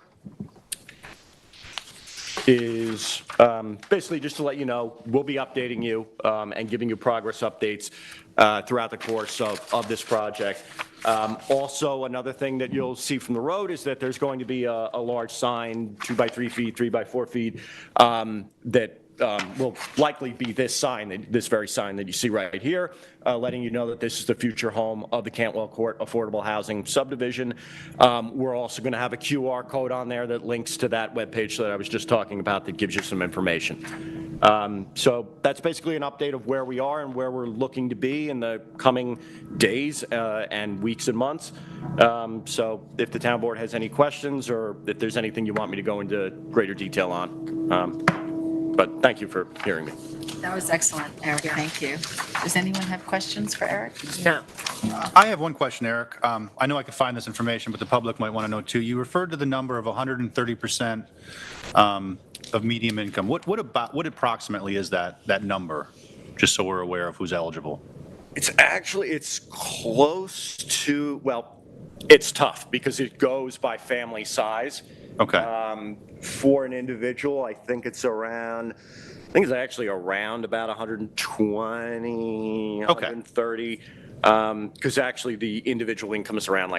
is basically just to let you know, we'll be updating you and giving you progress updates throughout the course of this project. Also, another thing that you'll see from the road is that there's going to be a large sign, 2 by 3 feet, 3 by 4 feet, that will likely be this very sign that you see right here, letting you know that this is the future home of the Cantwell Court Affordable Housing Subdivision. We're also going to have a QR code on there that links to that webpage that I was just talking about that gives you some information. So that's basically an update of where we are and where we're looking to be in the coming days and weeks and months. So if the town board has any questions, or if there's anything you want me to go into greater detail on, but thank you for hearing me. That was excellent, Eric. Thank you. Does anyone have questions for Eric? No. I have one question, Eric. I know I could find this information, but the public might want to know too. You referred to the number of 130% of medium income. What approximately is that number? Just so we're aware of who's eligible. It's close to, well, it's tough because it goes by family size. Okay. For an individual, I think it's actually around about 120, 130. Because actually the individual income is around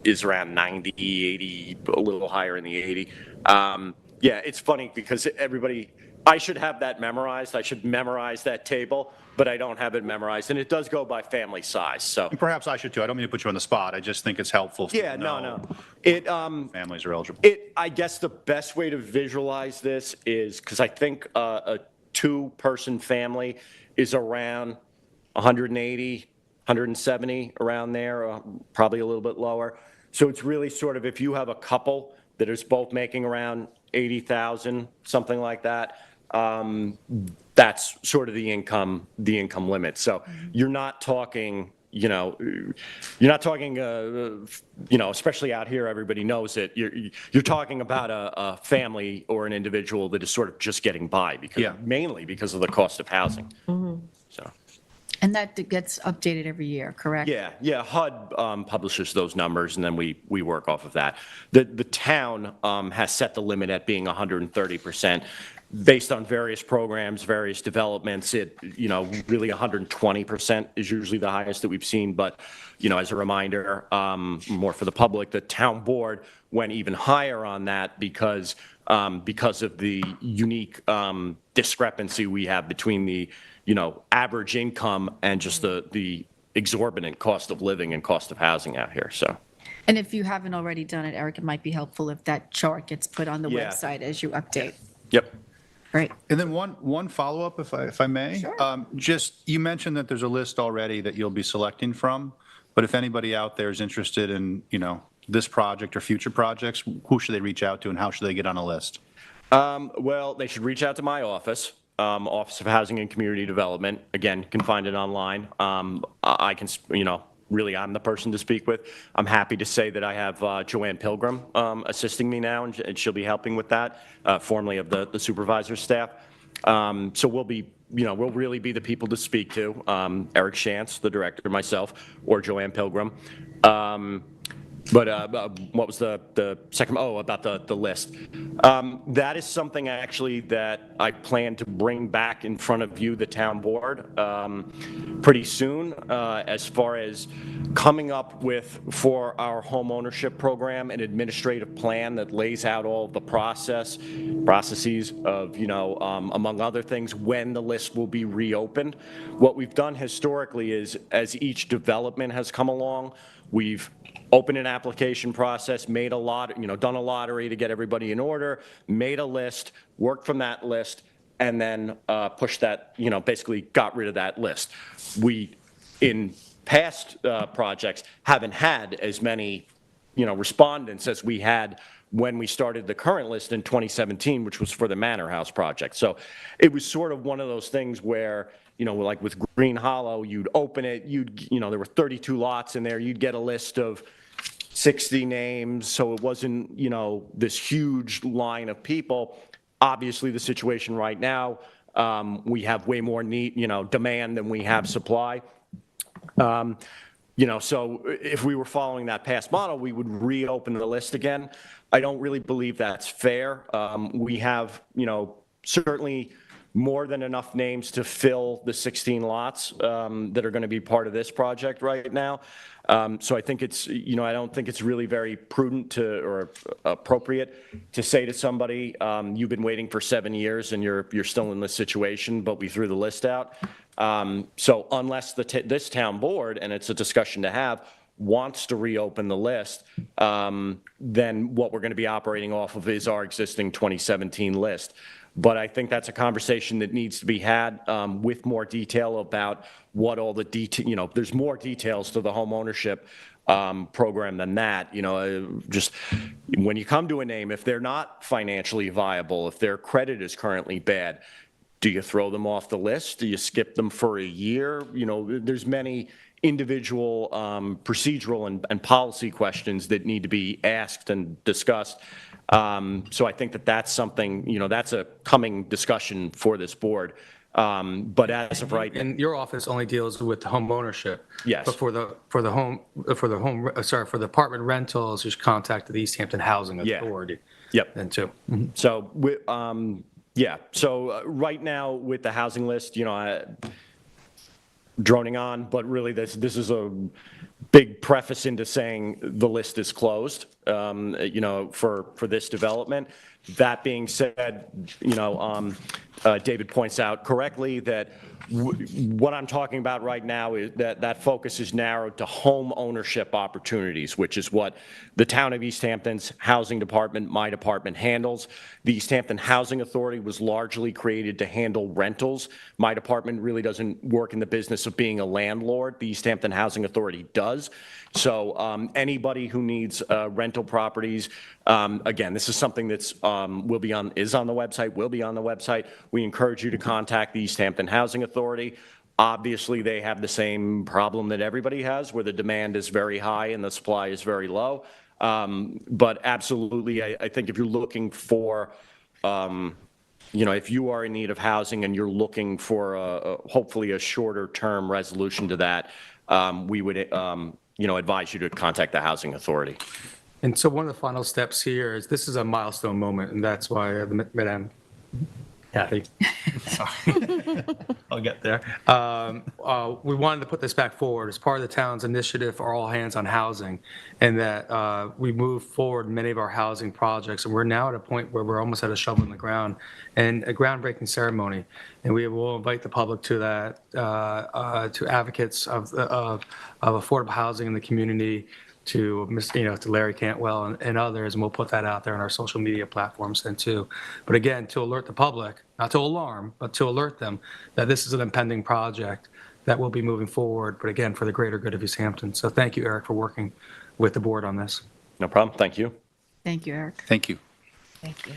is around 90, 80, a little higher in the 80. Yeah, it's funny because everybody, I should have that memorized. I should memorize that table, but I don't have it memorized. And it does go by family size, so. And perhaps I should too. I don't mean to put you on the spot. I just think it's helpful. Yeah, to no, know no. It, families are eligible. I guess the best way to visualize this is, because I think a two-person family is around 180, 170, around there, probably a little bit lower. So it's really sort of, if you have a couple that is both making around 80,000, something like that, that's sort of the income limit. So you're not talking, especially out here, everybody knows it. You're talking about a family or an individual that is sort of just getting by mainly because of the cost of housing. So. And that gets updated every year, correct? Yeah. HUD publishes those numbers, and then we work off of that. The town has set the limit at being 130%. Based on various programs, various developments, really 120% is usually the highest that we've seen. But, as a reminder, more for the public, the town board went even higher on that because of the unique discrepancy we have between the, average income and just the exorbitant cost of living and cost of housing out here, so. And if you haven't already done it, Eric, it might be helpful if that chart gets put on the Yeah. website as you update. Yep. Great. And then one follow-up, if I may. Sure. You mentioned that there's a list already that you'll be selecting from, but if anybody out there is interested in, this project or future projects, who should they reach out to and how should they get on a list? Well, they should reach out to my office, Office of Housing and Community Development. Again, you can find it online. I can, really, I'm the person to speak with. I'm happy to say that I have Joanne Pilgrim assisting me now, and she'll be helping with that, formerly of the supervisor staff. So we'll really be the people to speak to, Eric Shantz, the director, myself, or Joanne Pilgrim. But what was the second? Oh, about the list. That is something actually that I plan to bring back in front of you, the town board, pretty soon, as far as coming up with, for our home ownership program, an administrative plan that lays out all of the processes of, among other things, when the list will be reopened. What we've done historically is, as each development has come along, we've opened an application process, done a lottery to get everybody in order, made a list, worked from that list, and then pushed that, basically got rid of that list. We, in past projects, haven't had as many, respondents as we had when we started the current list in 2017, which was for the Manor House project. So it was sort of one of those things where, like with Green Hollow, you'd open it, there were 32 lots in there, you'd get a list of 60 names, so it wasn't, this huge line of people. Obviously, the situation right now, we have way more demand than we have supply. So if we were following that past model, we would reopen the list again. I don't really believe that's fair. We have, certainly more than enough names to fill the 16 lots that are going to be part of this project right now. So I think it's, I don't think it's really very prudent or appropriate to say to somebody, you've been waiting for 7 years and you're still in this situation, but we threw the list out. So unless this town board, and it's a discussion to have, wants to reopen the list, then what we're going to be operating off of is our existing 2017 list. But I think that's a conversation that needs to be had with more detail about what all the detail, there's more details to the home ownership program than that. Just when you come to a name, if they're not financially viable, if their credit is currently bad, do you throw them off the list? Do you skip them for a year? There's many individual procedural and policy questions that need to be asked and discussed. So I think that's something, that's a coming discussion for this board. But as of right now. And your office only deals with home ownership. Yes. But for the apartment rentals, just contact the East Hampton Housing Authority. Yep. Then too. So, So right now with the housing list, droning on, but really this is big preface into saying the list is closed, for this development. That being said, David points out correctly that what I'm talking about right now is that focus is narrowed to home ownership opportunities, which is what the town of East Hampton's housing department, my department, handles. The East Hampton Housing Authority was largely created to handle rentals. My department really doesn't work in the business of being a landlord. The East Hampton Housing Authority does. So anybody who needs rental properties, again, this is something that's is on the website, will be on the website. We encourage you to contact the East Hampton Housing Authority. Obviously, they have the same problem that everybody has, where the demand is very high and the supply is very low. But absolutely, I think if you're looking for, if you are in need of housing and you're looking for hopefully a shorter term resolution to that, we would advise you to contact the Housing Authority. And so one of the final steps here is this is a milestone moment, and that's why Madam Kathy, sorry, I'll get there. We wanted to put this back forward as part of the town's initiative for all hands on housing, and that we move forward many of our housing projects, and we're now at a point where we're almost at a shovel in the ground and a groundbreaking ceremony, and we will invite the public to that, to advocates of affordable housing in the community, to Larry Cantwell and others, and we'll put that out there on our social media platforms then too. But again, to alert the public, not to alarm, but to alert them that this is an impending project that will be moving forward, but again, for the greater good of East Hampton. So thank you, Eric, for working with the board on this. No problem. Thank you. Thank you, Eric. Thank you. Thank you.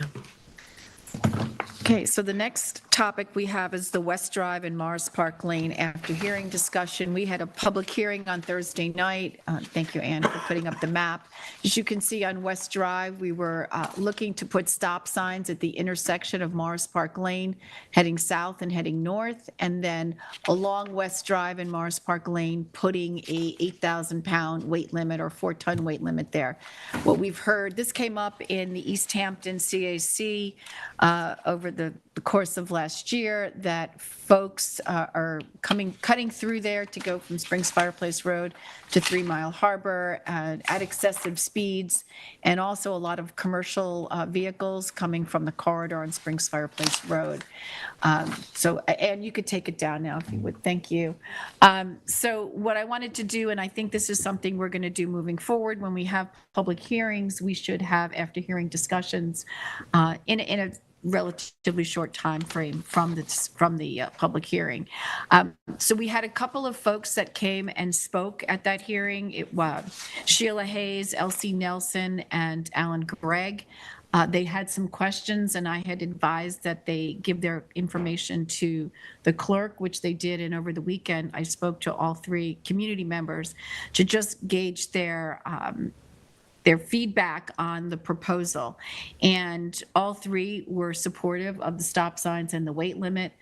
Okay, so the next topic we have is the West Drive and Morris Park Lane. After hearing discussion, we had a public hearing on Thursday night. Thank you, Ann, for putting up the map. As you can see on West Drive, we were looking to put stop signs at the intersection of Morris Park Lane, heading south and heading north, and then along West Drive and Morris Park Lane, putting a 8,000-pound weight limit or 4-ton weight limit there. What we've heard, this came up in the East Hampton CAC over the course of last year, that folks are cutting through there to go from Springs Fireplace Road to 3 Mile Harbor at excessive speeds, and also a lot of commercial vehicles coming from the corridor on Springs Fireplace Road. And you could take it down now if you would. Thank you. So what I wanted to do, and I think this is something we're going to do moving forward, when we have public hearings, we should have after hearing discussions in a relatively short time frame from the public hearing. So we had a couple of folks that came and spoke at that hearing. It was Sheila Hayes, Elsie Nelson, and Alan Gregg. They had some questions, and I had advised that they give their information to the clerk, which they did. And over the weekend, I spoke to all 3 community members to just gauge their feedback on the proposal. And all 3 were supportive of the stop signs and the weight limit.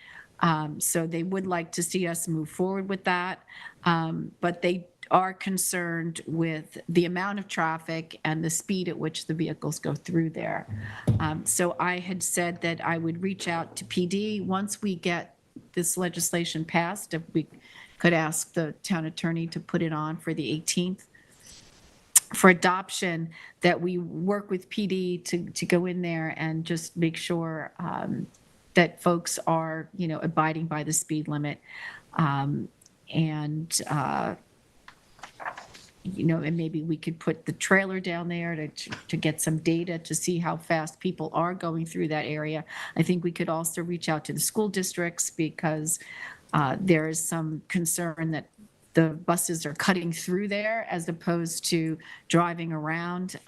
So they would like to see us move forward with that. But they are concerned with the amount of traffic and the speed at which the vehicles go through there. So I had said that I would reach out to PD once we get this legislation passed, if we could ask the town attorney to put it on for the 18th for adoption, that we work with PD to go in there and just make sure that folks are, abiding by the speed limit. And maybe we could put the trailer down there to get some data to see how fast people are going through that area. I think we could also reach out to the school districts, because there is some concern that the buses are cutting through there as opposed to driving around.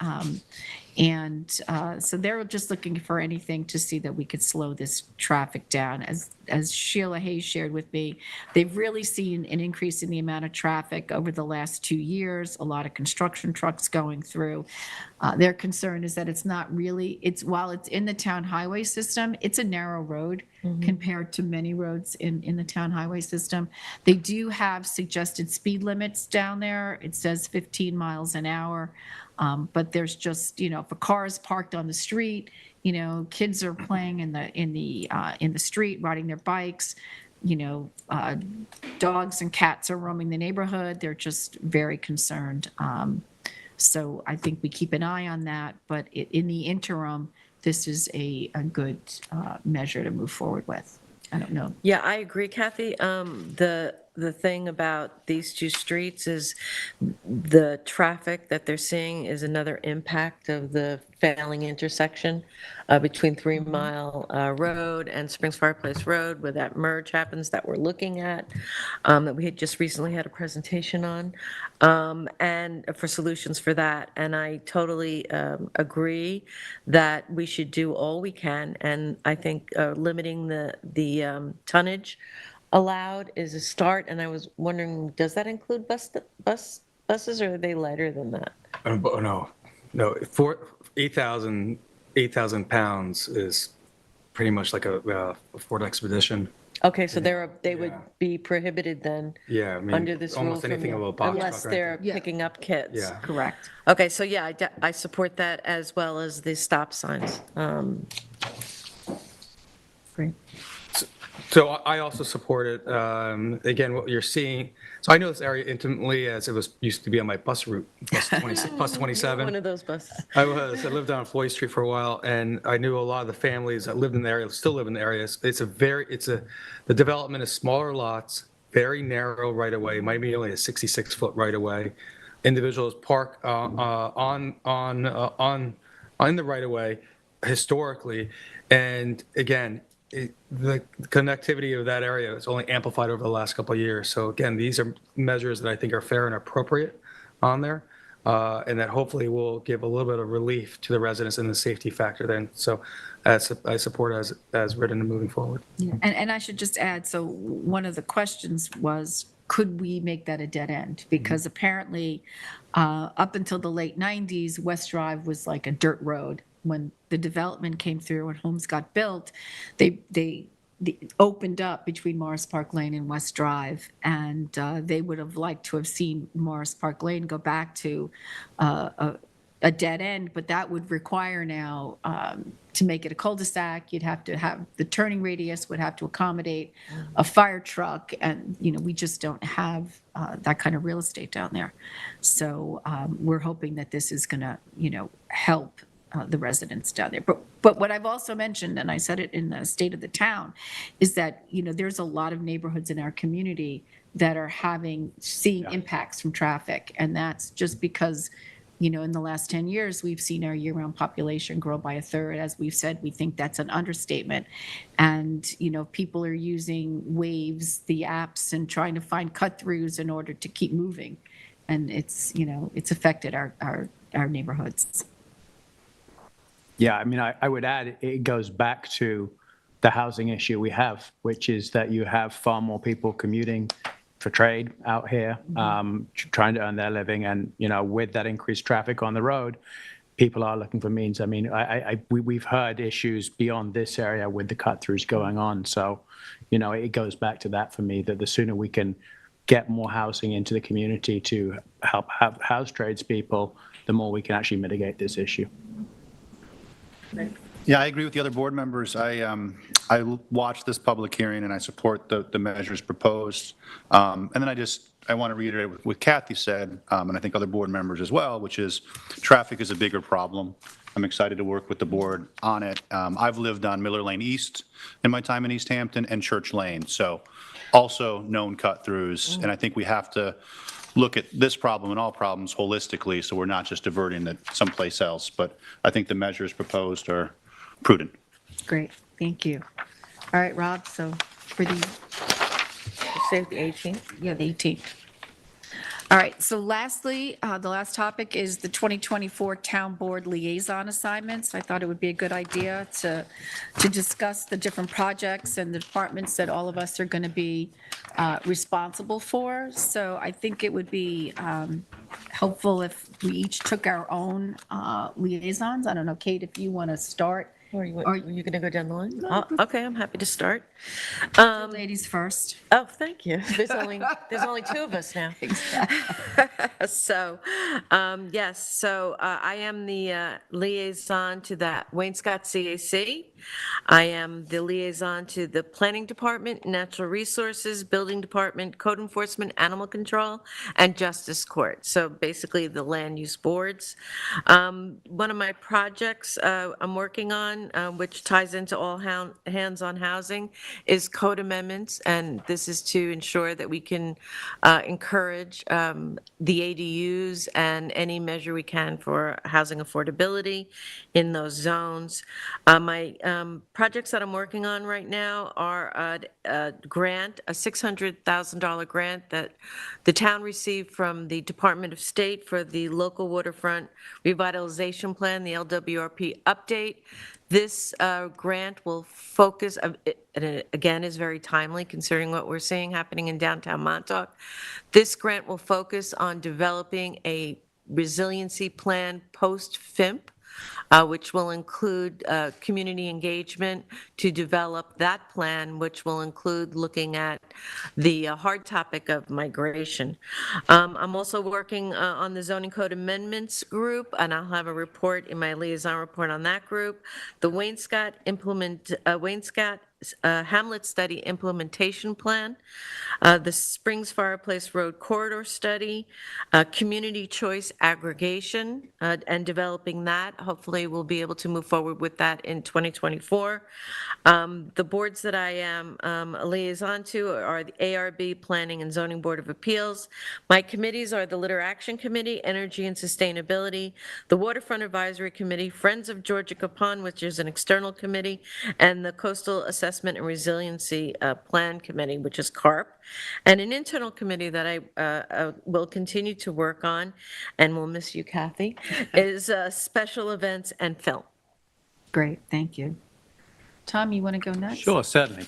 So they're just looking for anything to see that we could slow this traffic down. As Sheila Hayes shared with me, they've really seen an increase in the amount of traffic over the last 2 years, a lot of construction trucks going through. Their concern is that it's not really, while it's in the town highway system, it's a narrow road compared to many roads in the town highway system. They do have suggested speed limits down there. It says 15 miles an hour. But there's just, if a car is parked on the street, kids are playing in the street, riding their bikes, dogs and cats are roaming the neighborhood. They're just very concerned. So I think we keep an eye on that, but in the interim, this is a good measure to move forward with. I don't know. Yeah, I agree, Kathy. The thing about these two streets is the traffic that they're seeing is another impact of the failing intersection between 3 Mile Road and Springs Fireplace Road, where that merge happens that we're looking at, that we had just recently had a presentation on, and for solutions for that. And I totally agree that we should do all we can. And I think limiting the tonnage allowed is a start. And I was wondering, does that include buses, or are they lighter than that? No, 8,000 pounds is pretty much like a Ford Expedition. Okay, so they would Yeah. be prohibited then Yeah, I mean, under this rule almost anything from- of a box unless truck or they're anything. Yeah. picking up kids. Yeah. Correct. Okay, so yeah, I support that as well as the stop signs. Great. So I also support it. Again, what you're seeing, so I know this area intimately as it used to be on my bus route, bus 27. One of those buses. I lived on Floyd Street for a while, and I knew a lot of the families that lived in the area, still live in the area. The development is smaller lots, very narrow right away, might be only a 66-foot right away. Individuals park in the right of way historically, and again, the connectivity of that area is only amplified over the last couple of years. So again, these are measures that I think are fair and appropriate on there, and that hopefully will give a little bit of relief to the residents and the safety factor then. So I support as written and moving forward. Yeah. And I should just add, so one of the questions was, could we make that a dead end? Because apparently, up until the late 90s, West Drive was like a dirt road. When the development came through and homes got built, they opened up between Morris Park Lane and West Drive, and they would have liked to have seen Morris Park Lane go back to a dead end, but that would require now, to make it a cul-de-sac, you'd have to have, the turning radius would have to accommodate a fire truck, and, we just don't have that kind of real estate down there. So we're hoping that this is gonna, help the residents down there. But what I've also mentioned, and I said it in the state of the town, is that, there's a lot of neighborhoods in our community that are seeing impacts from traffic. And that's just because, in the last 10 years, we've seen our year-round population grow by a third. As we've said, we think that's an understatement. And, people are using Waves, the apps, and trying to find cut-throughs in order to keep moving. And it's affected our neighborhoods. Yeah, I mean, I would add, it goes back to the housing issue we have, which is that you have far more people commuting for trade out here, trying to earn their living. And, with that increased traffic on the road, people are looking for means. I mean, we've heard issues beyond this area with the cut-throughs going on. So, it goes back to that for me, that the sooner we can get more housing into the community to help house tradespeople, the more we can actually mitigate this issue. Yeah, I agree with the other board members. I watched this public hearing and I support the measures proposed. And then I want to reiterate what Kathy said, and I think other board members as well, which is traffic is a bigger problem. I'm excited to work with the board on it. I've lived on Miller Lane East in my time in East Hampton and Church Lane, so also known cut-throughs. And I think we have to look at this problem and all problems holistically, so we're not just diverting it someplace else. But I think the measures proposed are prudent. Great, thank you. All right, Rob, so for the, Say the 18th? yeah, the 18th. All right, so lastly, the last topic is the 2024 Town Board Liaison Assignments. I thought it would be a good idea to discuss the different projects and the departments that all of us are going to be responsible for. So I think it would be helpful if we each took our own liaisons. I don't know, Kate, if you want to start Or are you Or- going to go down the line? Okay, I'm happy to start. Ladies first. Oh, thank you. There's only two of us now. So, yes, so I am the liaison to the Wayne-Scott CAC. I am the liaison to the Planning Department, Natural Resources, Building Department, Code Enforcement, Animal Control, and Justice Court. So basically the land use boards. One of my projects I'm working on, which ties into all hands-on housing, is code amendments, and this is to ensure that we can encourage the ADUs and any measure we can for housing affordability in those zones. My projects that I'm working on right now are a grant, a $600,000 grant that the town received from the Department of State for the local waterfront revitalization plan, the LWRP update. This grant will focus, and it again is very timely considering what we're seeing happening in downtown Montauk. This grant will focus on developing a resiliency plan post-FIMP, which will include community engagement to develop that plan, which will include looking at the hard topic of migration. I'm also working on the zoning code amendments group, and I'll have a report in my liaison report on that group. The Wayne-Scott Hamlet Study Implementation Plan, the Springs Fireplace Road Corridor Study, Community Choice Aggregation, and developing that. Hopefully, we'll be able to move forward with that in 2024. The boards that I am a liaison to are the ARB, Planning and Zoning Board of Appeals. My committees are the Litter Action Committee, Energy and Sustainability, the Waterfront Advisory Committee, Friends of Georgia Pond, which is an external committee, and the Coastal Assessment and Resiliency Plan Committee, which is CARP, and an internal committee that I will continue to work on, and we'll miss you, Kathy, is special events and film. Great, thank you. Tom, you want to go next? Sure, certainly.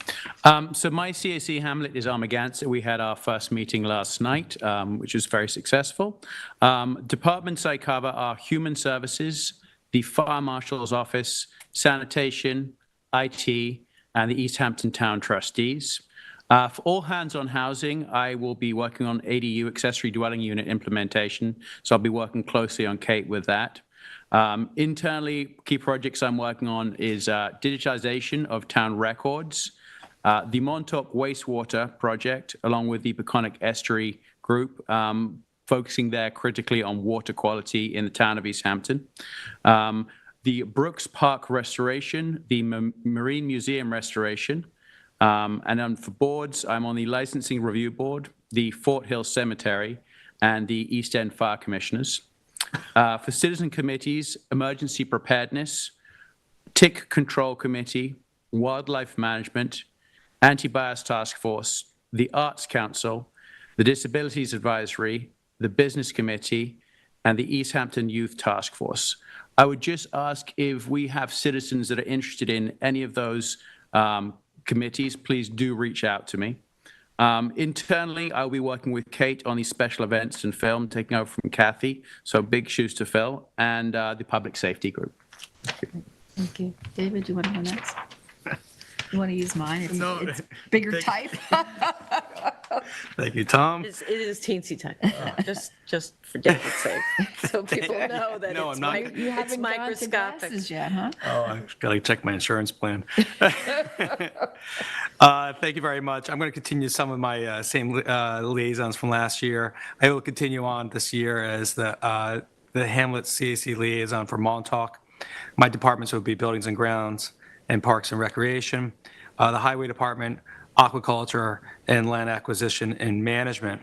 So my CAC Hamlet is Armaganset. We had our first meeting last night, which was very successful. Departments I cover are Human Services, the Fire Marshal's Office, Sanitation, IT, and the East Hampton Town Trustees. For all hands on housing, I will be working on ADU, accessory dwelling unit implementation, so I'll be working closely on Kate with that. Internally, key projects I'm working on is digitization of town records, the Montauk wastewater project, along with the Peconic Estuary Group, focusing there critically on water quality in the town of East Hampton. The Brooks Park restoration, the Marine Museum restoration, and then for boards, I'm on the Licensing Review Board, the Fort Hill Cemetery, and the East End Fire Commissioners. For citizen committees, Emergency Preparedness, Tick Control Committee, Wildlife Management, Anti-Bias Task Force, the Arts Council, the Disabilities Advisory, the Business Committee, and the East Hampton Youth Task Force. I would just ask if we have citizens that are interested in any of those committees, please do reach out to me. Internally, I'll be working with Kate on these special events and film, taking over from Kathy, so big shoes to fill, and the Public Safety Group. Thank you. David, do you want to go next? You want to use mine? It's bigger type. Thank you, Tom. It is teensy tiny, just for David's sake, so people know that No, it's I'm not. You haven't gone to microscopic. glasses yet, huh? Oh, I've got to check my insurance plan. Thank you very much. I'm going to continue some of my same liaisons from last year. I will continue on this year as the Hamlet CAC liaison for Montauk. My departments would be Buildings and Grounds and Parks and Recreation, the Highway Department, Aquaculture, and Land Acquisition and Management.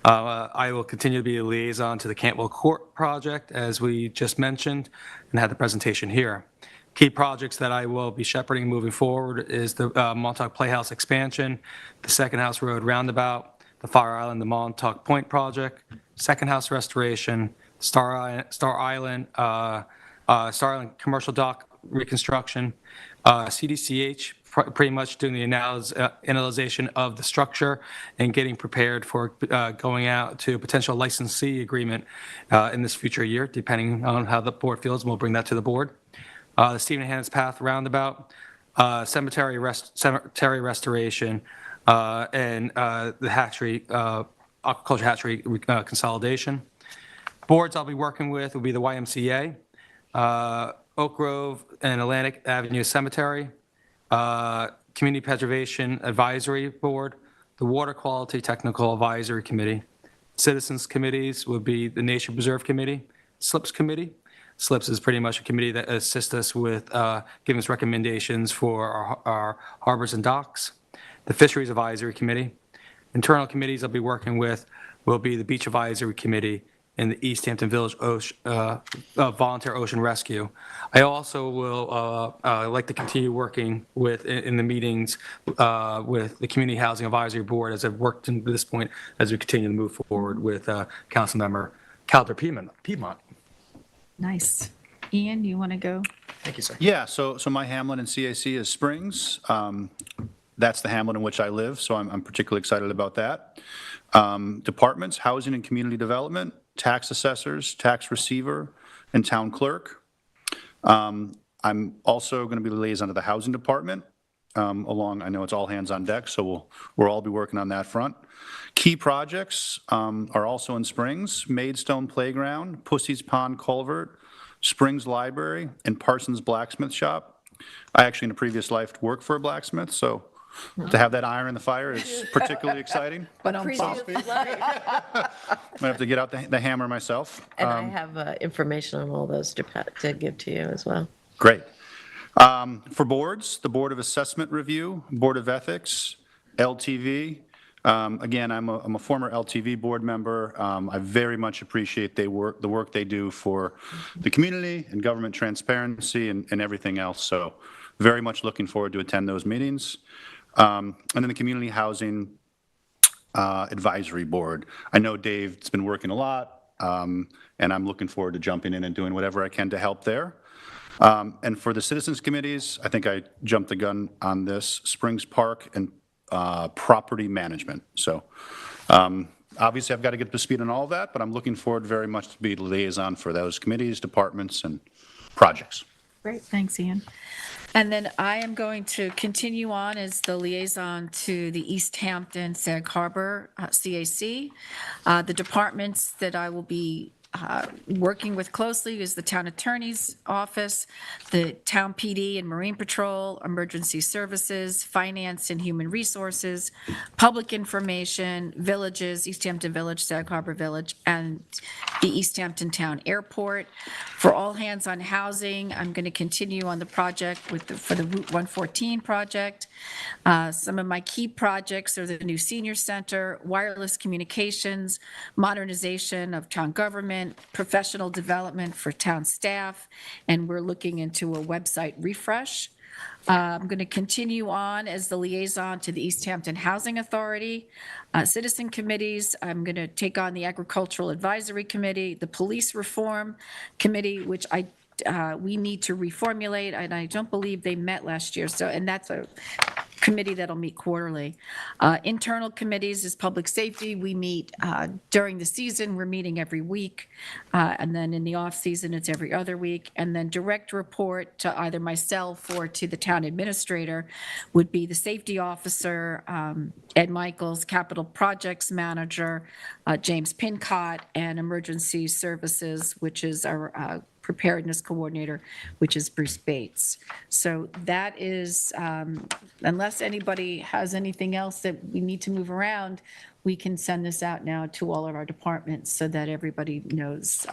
I will continue to be a liaison to the Cantwell Court project, as we just mentioned, and had the presentation here. Key projects that I will be shepherding moving forward is the Montauk Playhouse expansion, the Second House Road roundabout, the Fire Island, the Montauk Point project, Second House restoration, Star Island commercial dock reconstruction, CDCH pretty much doing the analyzation of the structure and getting prepared for going out to a potential licensee agreement in this future year, depending on how the board feels, and we'll bring that to the board. the Stephen Hannah's Path Roundabout, cemetery restoration, and the hatchery, aquaculture hatchery consolidation. Boards I'll be working with will be the YMCA, Oak Grove and Atlantic Avenue Cemetery, Community Preservation Advisory Board, the Water Quality Technical Advisory Committee. Citizens committees would be the Nature Preserve Committee, SLIPS Committee. SLIPS is pretty much a committee that assists us with giving us recommendations for our harbors and docks. The Fisheries Advisory Committee. Internal committees I'll be working with will be the Beach Advisory Committee and the East Hampton Village Volunteer Ocean Rescue. I also will like to continue working with, in the meetings, with the Community Housing Advisory Board, as I've worked to this point, as we continue to move forward with Councilmember Calder-Piedmont. Nice. Ian, you want to go? Thank you, sir. Yeah, so my hamlet in CAC is Springs. That's the hamlet in which I live, so I'm particularly excited about that. Departments, housing and community development, tax assessors, tax receiver, and town clerk. I'm also going to be the liaison to the housing department. I know it's all hands on deck, so we'll all be working on that front. Key projects are also in Springs: Maidstone Playground, Pussy's Pond Culvert, Springs Library, and Parsons Blacksmith Shop. I actually, in a previous life, worked for a blacksmith, so to have that iron in the fire is particularly exciting. But I'm Might have to get out the hammer myself. And I have information on all those to give to you as well. Great. For boards, the Board of Assessment Review, Board of Ethics, LTV. Again, I'm a former LTV board member. I very much appreciate the work they do for the community and government transparency and everything else. So very much looking forward to attend those meetings. And then the Community Housing Advisory Board. I know Dave's been working a lot, and I'm looking forward to jumping in and doing whatever I can to help there. And for the citizens committees, I think I jumped the gun on this: Springs Park and property management. So obviously I've got to get up to speed on all of that, but I'm looking forward very much to be the liaison for those committees, departments, and projects. Great, thanks, Ian. And then I am going to continue on as the liaison to the East Hampton Sag Harbor CAC. The departments that I will be working with closely is the town attorney's office, the town PD and Marine Patrol, emergency services, finance and human resources, public information, villages, East Hampton Village, Sag Harbor Village, and the East Hampton Town Airport. For all hands on housing, I'm going to continue on the project for the Route 114 project. Some of my key projects are the new senior center, wireless communications, modernization of town government, professional development for town staff, and we're looking into a website refresh. I'm going to continue on as the liaison to the East Hampton Housing Authority, citizen committees. I'm going to take on the Agricultural Advisory Committee, the Police Reform Committee, which we need to reformulate, and I don't believe they met last year. So, and that's a committee that'll meet quarterly. Internal committees is public safety. We meet during the season, we're meeting every week. And then in the off season, it's every other week. And then direct report to either myself or to the town administrator would be the safety officer, Ed Michaels, capital projects manager, James Pincott, and emergency services, which is our preparedness coordinator, which is Bruce Bates. So that is, unless anybody has anything else that we need to move around, we can send this out now to all of our departments so that everybody knows,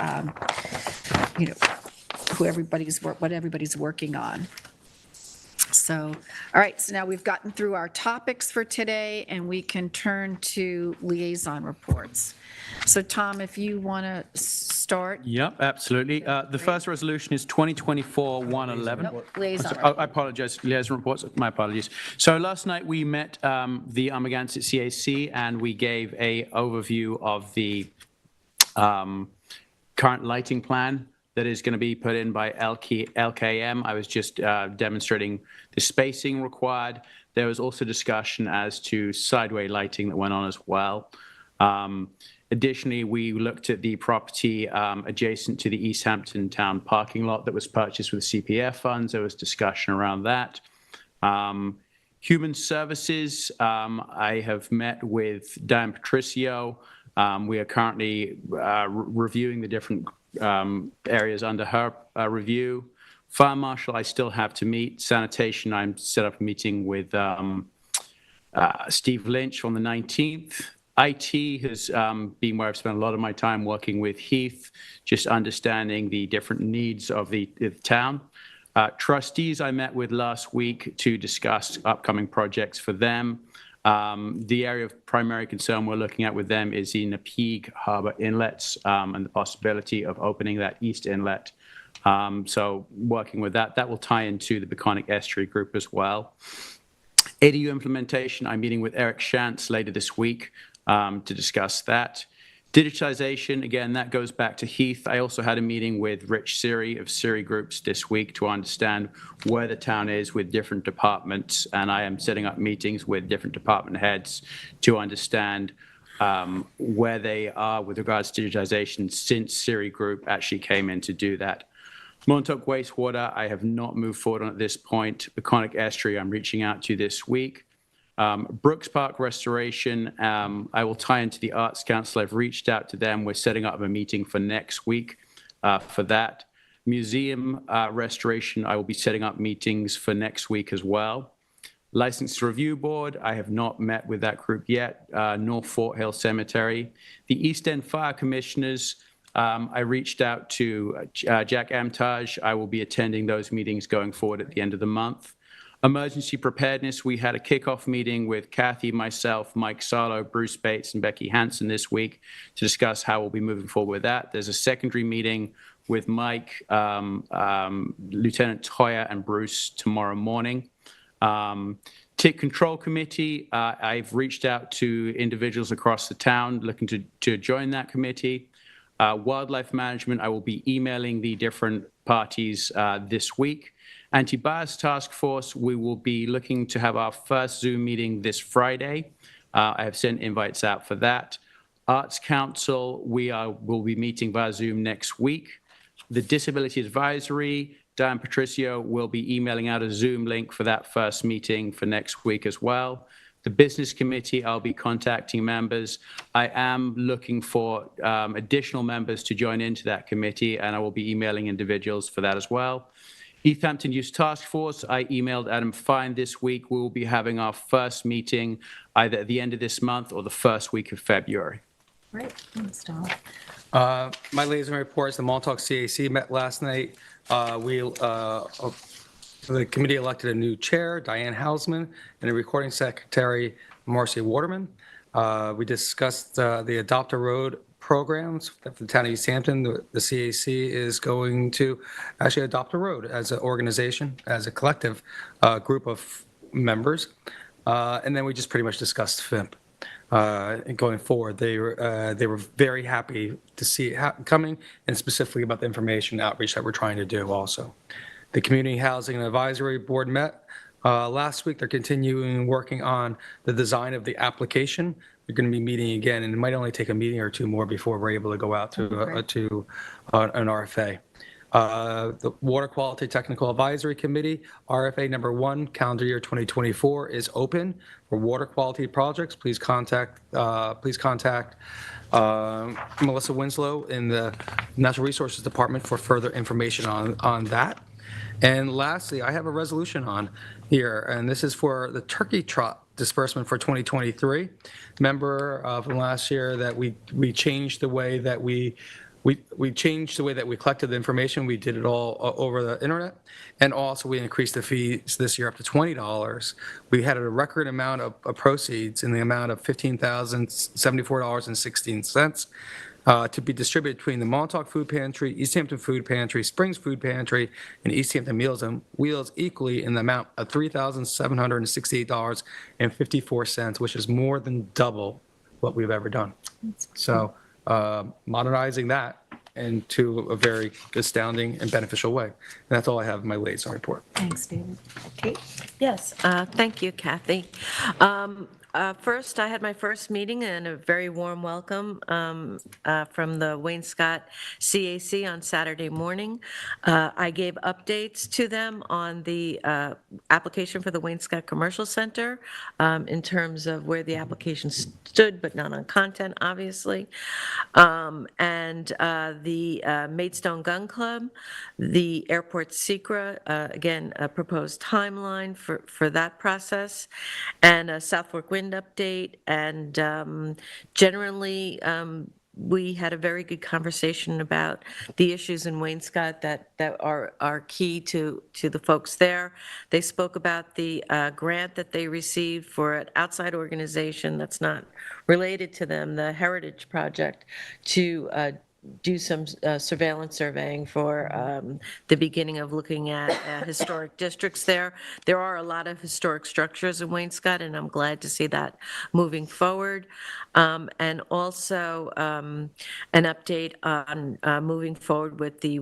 what everybody's working on. So, all right, so now we've gotten through our topics for today, and we can turn to liaison reports. So Tom, if you want to start. Yep, absolutely. The first resolution is 2024-111. Nope, liaison I apologize, liaison reports, my apologies. So last night we met the Amagansett CAC and we gave a overview of the current lighting plan that is going to be put in by LKM. I was just demonstrating the spacing required. There was also discussion as to sideway lighting that went on as well. Additionally, we looked at the property adjacent to the East Hampton Town parking lot that was purchased with CPF funds. There was discussion around that. Human Services, I have met with Dan Patricio. We are currently reviewing the different areas under her review. Fire Marshal, I still have to meet. Sanitation, I'm set up a meeting with Steve Lynch on the 19th. IT has been where I've spent a lot of my time working with Heath, just understanding the different needs of the town. Trustees I met with last week to discuss upcoming projects for them. The area of primary concern we're looking at with them is the Napeague Harbor inlets and the possibility of opening that east inlet. So working with that will tie into the Beconic Estuary Group as well. ADU implementation, I'm meeting with Eric Shantz later this week to discuss that. Digitization, again, that goes back to Heath. I also had a meeting with Rich Siri of Siri Groups this week to understand where the town is with different departments, and I am setting up meetings with different department heads to understand where they are with regards to digitization since Siri Group actually came in to do that. Montauk Wastewater, I have not moved forward on at this point. Beconic Estuary, I'm reaching out to this week. Brooks Park Restoration, I will tie into the Arts Council. I've reached out to them. We're setting up a meeting for next week for that. Museum Restoration, I will be setting up meetings for next week as well. License Review Board, I have not met with that group yet. North Fort Hill Cemetery. The East End Fire Commissioners, I reached out to Jack Amtage. I will be attending those meetings going forward at the end of the month. Emergency preparedness, we had a kickoff meeting with Kathy, myself, Mike Sarlo, Bruce Bates, and Becky Hansen this week to discuss how we'll be moving forward with that. There's a secondary meeting with Mike, Lieutenant Toya, and Bruce tomorrow morning. Tick Control Committee, I've reached out to individuals across the town looking to join that committee. Wildlife Management, I will be emailing the different parties this week. Anti-Bias Task Force, we will be looking to have our first Zoom meeting this Friday. I have sent invites out for that. Arts Council, will be meeting via Zoom next week. The Disability Advisory, Dan Patricio will be emailing out a Zoom link for that first meeting for next week as well. The Business Committee, I'll be contacting members. I am looking for additional members to join into that committee, and I will be emailing individuals for that as well. East Hampton Youth Task Force, I emailed Adam Fine this week. We will be having our first meeting either at the end of this month or the first week of February. Great, thanks, Don. My liaison reports, the Montauk CAC met last night. The committee elected a new chair, Diane Hausman, and a recording secretary, Marcia Waterman. We discussed the Adopt a Road programs for the town of East Hampton. The CAC is going to actually adopt a road as an organization, as a collective group of members. And then we just pretty much discussed FIMP. Going forward, they were very happy to see it coming, and specifically about the information outreach that we're trying to do also. The Community Housing and Advisory Board met last week. They're continuing working on the design of the application. They're going to be meeting again, and it might only take a meeting or two more before we're able to go out to an RFA. The Water Quality Technical Advisory Committee, RFA number 1, calendar year 2024, is open for water quality projects. Please contact Melissa Winslow in the Natural Resources Department for further information on that. And lastly, I have a resolution on here, and this is for the turkey trot disbursement for 2023. Remember from last year that we changed the way that we collected the information. We did it all over the internet, and also we increased the fees this year up to $20. We had a record amount of proceeds in the amount of $15,074.16 to be distributed between the Montauk Food Pantry, East Hampton Food Pantry, Springs Food Pantry, and East Hampton Meals on Wheels, equally in the amount of $3,768.54, which is more than double what we've ever done. So modernizing that into a very astounding and beneficial way. And that's all I have in my liaison report. Thanks, David. Kate? Yes, thank you, Kathy. First, I had my first meeting and a very warm welcome from the Wayne Scott CAC on Saturday morning. I gave updates to them on the application for the Wayne Scott Commercial Center in terms of where the application stood, but not on content, obviously. And the Maidstone Gun Club, the Airport Secra, again, a proposed timeline for that process, and a South Fork Wind update, and generally, we had a very good conversation about the issues in Waynescott that are key to the folks there. They spoke about the grant that they received for an outside organization that's not related to them, the Heritage Project, to do some surveillance surveying for the beginning of looking at historic districts there. There are a lot of historic structures in Waynescott, and I'm glad to see that moving forward. And also an update on moving forward with the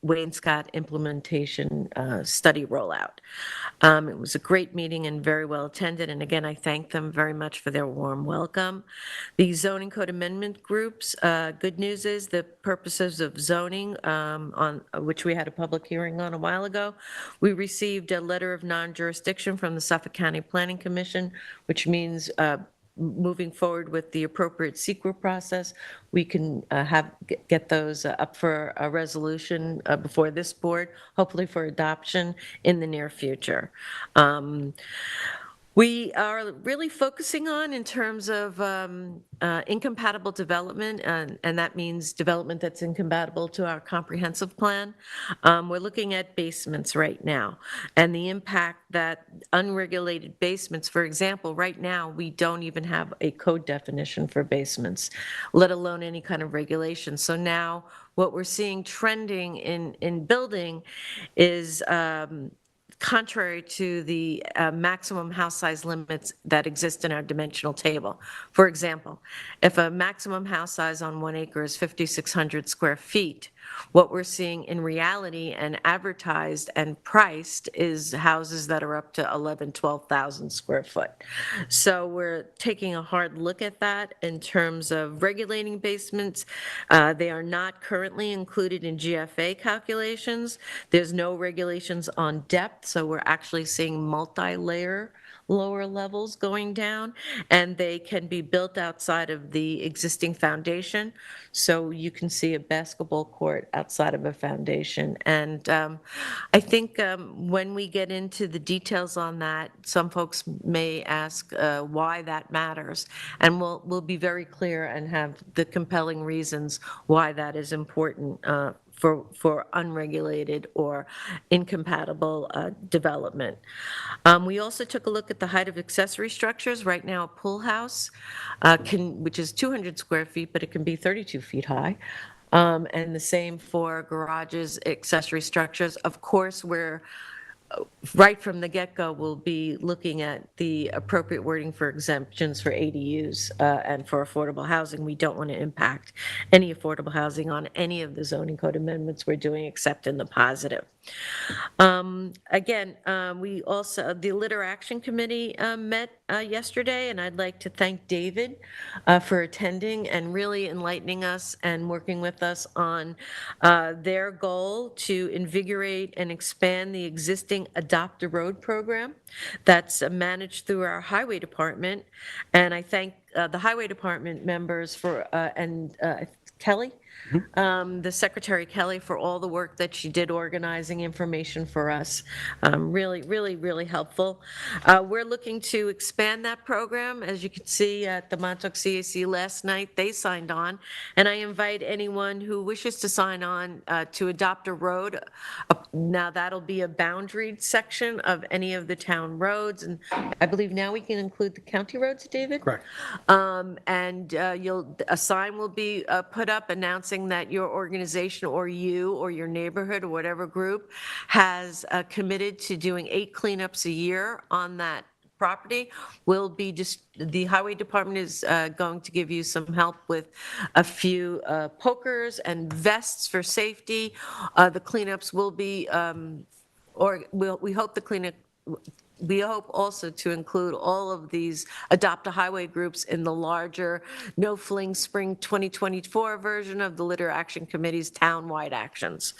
Waynescott implementation study rollout. It was a great meeting and very well attended, and again, I thank them very much for their warm welcome. The zoning code amendment groups, good news is the purposes of zoning, on which we had a public hearing on a while ago, we received a letter of non-jurisdiction from the Suffolk County Planning Commission, which means moving forward with the appropriate SEQA process, we can get those up for a resolution before this board, hopefully for adoption in the near future. We are really focusing on in terms of incompatible development, and that means development that's incompatible to our comprehensive plan. We're looking at basements right now and the impact that unregulated basements, for example, right now, we don't even have a code definition for basements, let alone any kind of regulation. So now what we're seeing trending in building is contrary to the maximum house size limits that exist in our dimensional table. For example, if a maximum house size on 1 acre is 5,600 square feet, what we're seeing in reality and advertised and priced is houses that are up to 11, 12,000 square foot. So we're taking a hard look at that in terms of regulating basements. They are not currently included in GFA calculations. There's no regulations on depth, so we're actually seeing multi-layer lower levels going down, and they can be built outside of the existing foundation. So you can see a basketball court outside of a foundation. And I think when we get into the details on that, some folks may ask why that matters. And we'll be very clear and have the compelling reasons why that is important for unregulated or incompatible development. We also took a look at the height of accessory structures. Right now, a pool house, which is 200 square feet, but it can be 32 feet high. And the same for garages, accessory structures. Of course, we're right from the get-go, we'll be looking at the appropriate wording for exemptions for ADUs and for affordable housing. We don't want to impact any affordable housing on any of the zoning code amendments we're doing, except in the positive. Again, we also, the Litter Action Committee met yesterday, and I'd like to thank David for attending and really enlightening us and working with us on their goal to invigorate and expand the existing Adopt a Road program that's managed through our Highway Department. And I thank the Highway Department members for, and Kelly, the Secretary Kelly, for all the work that she did organizing information for us. Really, really, really helpful. We're looking to expand that program. As you can see at the Montauk CAC last night, they signed on. And I invite anyone who wishes to sign on to Adopt a Road. Now that'll be a boundaried section of any of the town roads. And I believe now we can include the county roads, David? Correct. And a sign will be put up announcing that your organization or you or your neighborhood or whatever group has committed to doing 8 cleanups a year on that property. Will be just, the Highway Department is going to give you some help with a few pokers and vests for safety. The cleanups will be, we hope the we hope also to include all of these Adopt a Highway groups in the larger No Fling Spring 2024 version of the Litter Action Committee's townwide actions.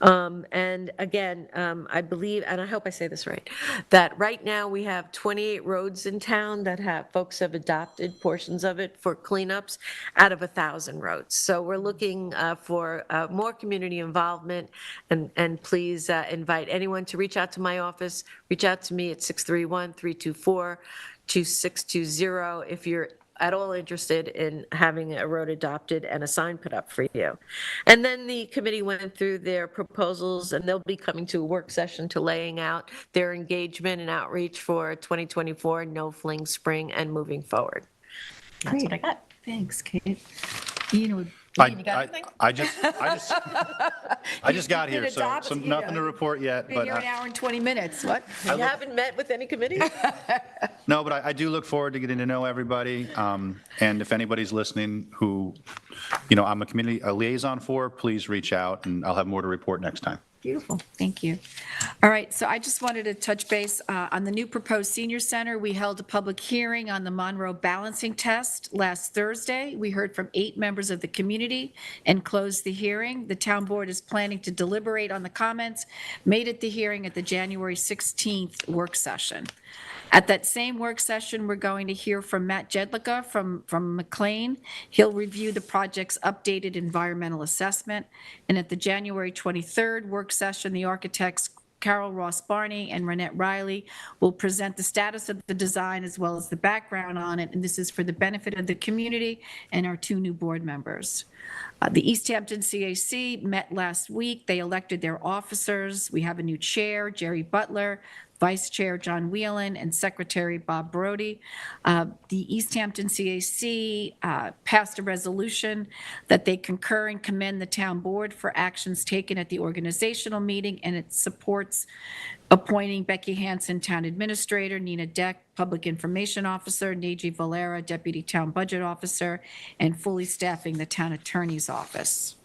And again, I believe, and I hope I say this right, that right now we have 28 roads in town that folks have adopted portions of it for cleanups out of 1,000 roads. So we're looking for more community involvement, and please invite anyone to reach out to my office, reach out to me at 631-324-2620 if you're at all interested in having a road adopted and a sign put up for you. And then the committee went through their proposals, and they'll be coming to a work session to laying out their engagement and outreach for 2024 No Fling Spring and moving forward. That's what I got. Thanks, Kate. You I just got here, so nothing to report yet, been but here an hour and 20 minutes, what? You haven't met with any committee? no, but I do look forward to getting to know everybody. And if anybody's listening who, I'm a liaison for, please reach out and I'll have more to report next time. Beautiful, thank you. All right, so I just wanted to touch base on the new proposed senior center. We held a public hearing on the Monroe balancing test last Thursday. We heard from 8 members of the community and closed the hearing. The town board is planning to deliberate on the comments made at the hearing at the January 16th work session. At that same work session, we're going to hear from Matt Jedlicka from McLean. He'll review the project's updated environmental assessment. And at the January 23rd work session, the architects Carol Ross Barney and Renette Riley will present the status of the design as well as the background on it. And this is for the benefit of the community and our 2 new board members. The East Hampton CAC met last week. They elected their officers. We have a new chair, Jerry Butler, Vice Chair John Whelan, and Secretary Bob Brody. The East Hampton CAC passed a resolution that they concur and commend the town board for actions taken at the organizational meeting, and it supports appointing Becky Hanson, Town Administrator, Nina Deck, Public Information Officer, Neji Valera, Deputy Town Budget Officer, and fully staffing the Town Attorney's Office.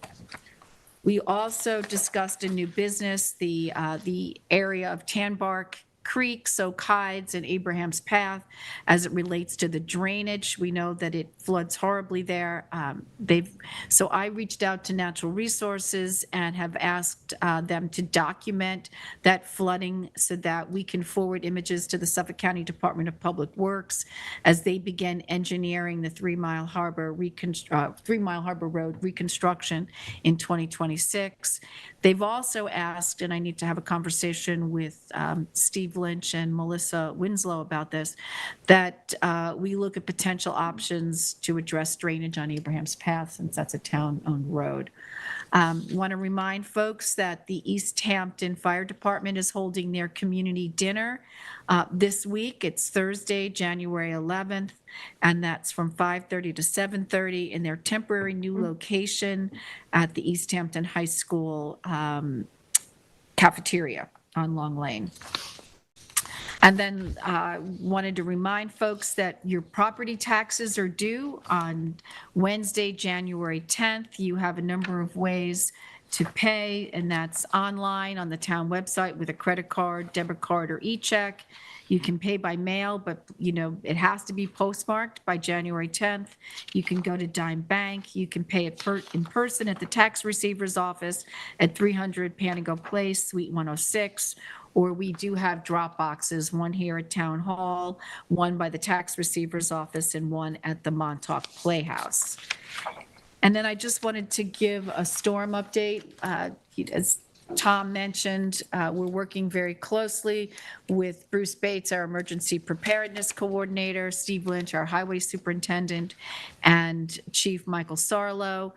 We also discussed in new business the area of Tanbark Creek, Soak Hides, and Abraham's Path as it relates to the drainage. We know that it floods horribly there. So I reached out to Natural Resources and have asked them to document that flooding so that we can forward images to the Suffolk County Department of Public Works as they begin engineering the 3 Mile Harbor Road reconstruction in 2026. They've also asked, and I need to have a conversation with Steve Lynch and Melissa Winslow about this, that we look at potential options to address drainage on Abraham's Path, since that's a town-owned road. Want to remind folks that the East Hampton Fire Department is holding their community dinner this week. It's Thursday, January 11th, and that's from 5:30 to 7:30 in their temporary new location at the East Hampton High School cafeteria on Long Lane. And then wanted to remind folks that your property taxes are due on Wednesday, January 10th. You have a number of ways to pay, and that's online on the town website with a credit card, debit card, or e-check. You can pay by mail, but it has to be postmarked by January 10th. You can go to Dime Bank. You can pay it in person at the tax receiver's office at 300 Panago Place, Suite 106. Or we do have drop boxes, one here at Town Hall, one by the tax receiver's office, and one at the Montauk Playhouse. And then I just wanted to give a storm update. As Tom mentioned, we're working very closely with Bruce Bates, our emergency preparedness coordinator, Steve Lynch, our highway superintendent, and Chief Michael Sarlo.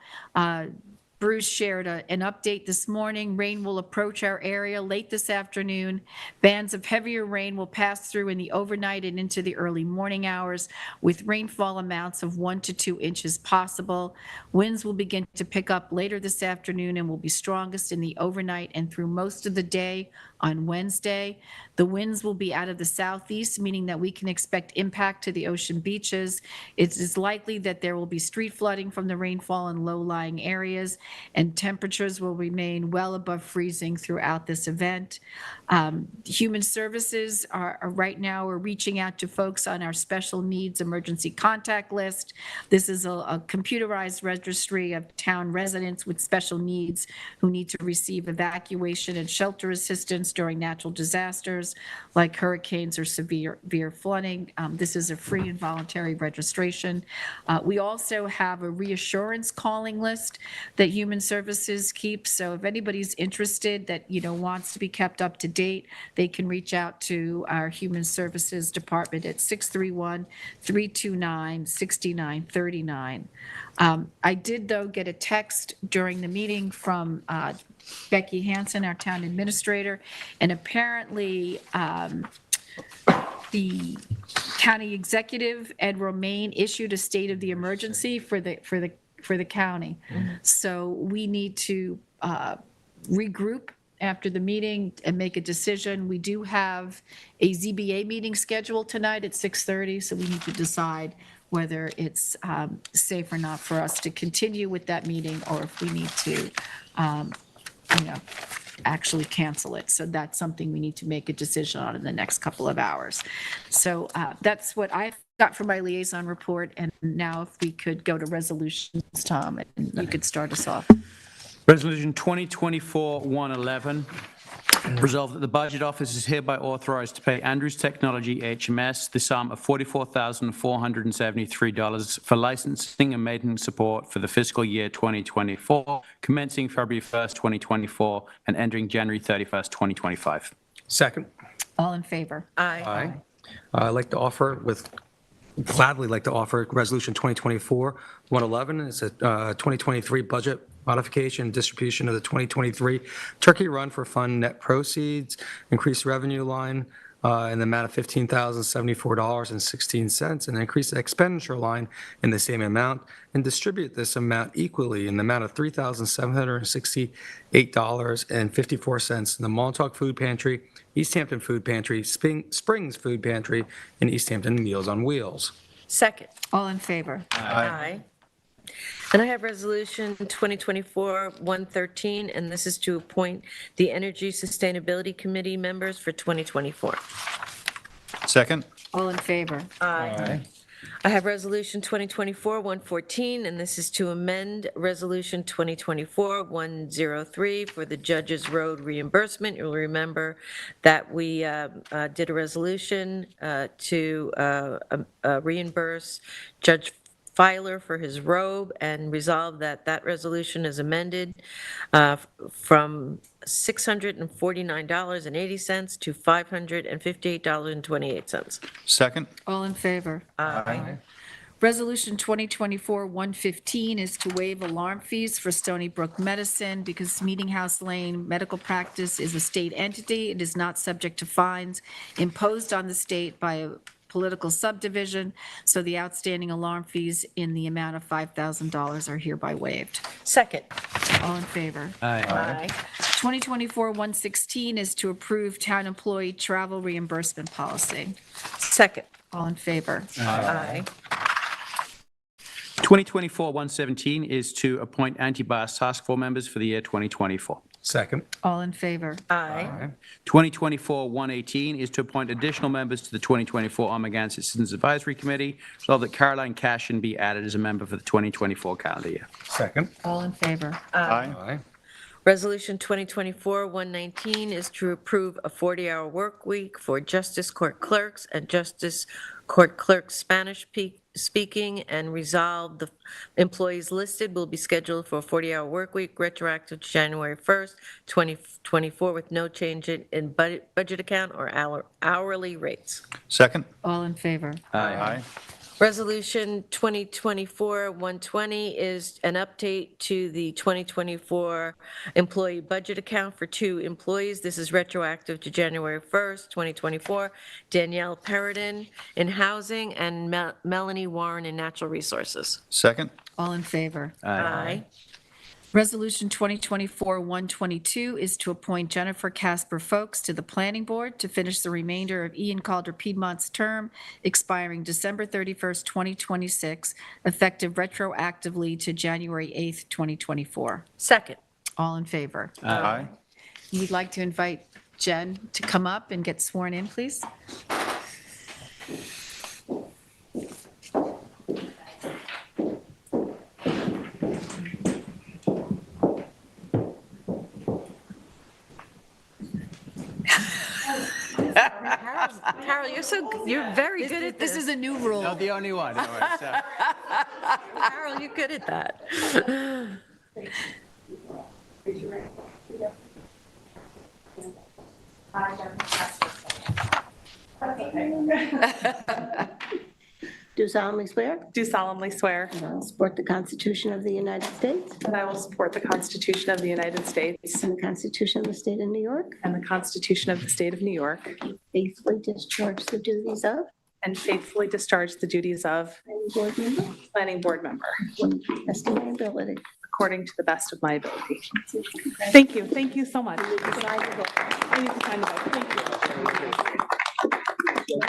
Bruce shared an update this morning. Rain will approach our area late this afternoon. Bands of heavier rain will pass through in the overnight and into the early morning hours, with rainfall amounts of 1 to 2 inches possible. Winds will begin to pick up later this afternoon and will be strongest in the overnight and through most of the day on Wednesday. The winds will be out of the southeast, meaning that we can expect impact to the ocean beaches. It is likely that there will be street flooding from the rainfall in low-lying areas, and temperatures will remain well above freezing throughout this event. Human Services are right now, we're reaching out to folks on our special needs emergency contact list. This is a computerized registry of town residents with special needs who need to receive evacuation and shelter assistance during natural disasters like hurricanes or severe flooding. This is a free and voluntary registration. We also have a reassurance calling list that Human Services keeps. So if anybody's interested that, wants to be kept up to date, they can reach out to our Human Services Department at 631-329-6939. I did, though, get a text during the meeting from Becky Hansen, our town administrator, and apparently the county executive, Ed Romaine, issued a state of the emergency for the county. So we need to regroup after the meeting and make a decision. We do have a ZBA meeting scheduled tonight at 6:30, so we need to decide whether it's safe or not for us to continue with that meeting or if we need to, actually cancel it. So that's something we need to make a decision on in the next couple of hours. So that's what I've got for my liaison report. And now if we could go to resolutions, Tom, and you could start us off. Resolution 2024-111, resolved that the Budget Office is hereby authorized to pay Andrews Technology HMS the sum of $44,473 for licensing and maintenance support for the fiscal year 2024, commencing February 1st, 2024, and ending January 31st, 2025. Second. All in favor? Aye. I'd like to gladly like to offer Resolution 2024-111. It's a 2023 budget modification and distribution of the 2023 turkey run for fund net proceeds, increased revenue line in the amount of $15,074.16, and increase the expenditure line in the same amount, and distribute this amount equally in the amount of $3,768.54 in the Montauk Food Pantry, East Hampton Food Pantry, Springs Food Pantry, and East Hampton Meals on Wheels. Second. All in favor? Aye. And I have Resolution 2024-113, and this is to appoint the Energy Sustainability Committee members for 2024. Second? All in favor? Aye. I have Resolution 2024-114, and this is to amend Resolution 2024-103 for the Judges Road reimbursement. You'll remember that we did a resolution to reimburse Judge Filer for his robe, and resolve that that resolution is amended from $649.80 to $558.28. Second? All in favor? Aye. Resolution 2024-115 is to waive alarm fees for Stony Brook Medicine because Meeting House Lane Medical Practice is a state entity. It is not subject to fines imposed on the state by a political subdivision, so the outstanding alarm fees in the amount of $5,000 are hereby waived. Second. All in favor? Aye. 2024-116 is to approve town employee travel reimbursement policy. Second. All in favor? Aye. 2024-117 is to appoint anti-bias task force members for the year 2024. Second. All in favor? Aye. 2024-118 is to appoint additional members to the 2024 Armageddon Citizens Advisory Committee. Resolved that Caroline Cashin be added as a member for the 2024 calendar year. Second. All in favor? Aye. Resolution 2024-119 is to approve a 40-hour work week for Justice Court Clerks and Justice Court Clerks Spanish speaking, and resolve the employees listed will be scheduled for a 40-hour work week retroactive to January 1st, 2024, with no change in budget account or hourly rates. Second? All in favor? Aye. Resolution 2024-120 is an update to the 2024 employee budget account for 2 employees. This is retroactive to January 1st, 2024. Danielle Peridin in housing and Melanie Warren in natural resources. Second? All in favor? Aye. Resolution 2024-122 is to appoint Jennifer Casper Folks to the Planning Board to finish the remainder of Ian Calder Piedmont's term expiring December 31st, 2026, effective retroactively to January 8th, 2024. Second. All in favor? Aye. You'd like to invite Jen to come up and get sworn in, please? Carol, you're very good at This is a new rule. Not the only one. All right, so- Carol, you're good at that. Do solemnly swear Do solemnly swear that I will support the Constitution of the United States that I will support the Constitution of the United States and the Constitution of the State of New York, and the Constitution of the State of New York, faithfully discharge the duties of and faithfully discharge the duties of planning board member planning board member according to the best of my ability. according to the best of my ability. Thank you. Thank you so much. I need to sign the book. Thank you.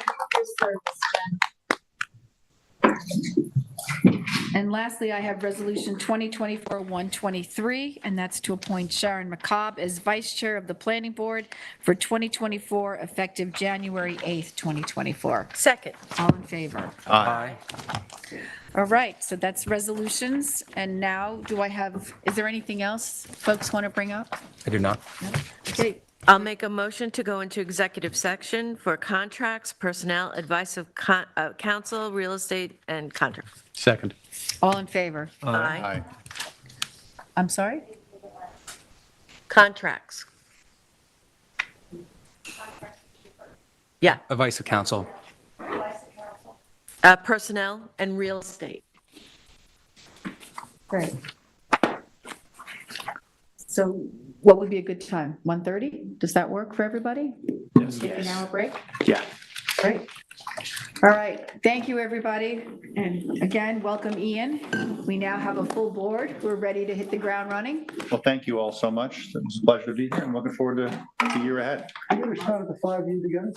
And lastly, I have Resolution 2024-123, and that's to appoint Sharon McCobb as Vice Chair of the Planning Board for 2024, effective January 8th, 2024. Second. All in favor? Aye. All right, so that's resolutions. And now, is there anything else folks want to bring up? I do not. Okay, I'll make a motion to go into executive section for contracts, personnel, advice of counsel, real estate, and contracts. Second. all in favor? Aye. Aye. I'm sorry? Contracts. Yeah, Advice of counsel. personnel and real estate. Great. So what would be a good time? 1:30? Does that work for everybody? Take an hour break? Yeah. Great. All right, thank you, everybody. And again, welcome, Ian. We now have a full board. We're ready to hit the ground running. Well, thank you all so much. It was a pleasure to be here. I'm looking forward to the year ahead. You ever started the 5 years together?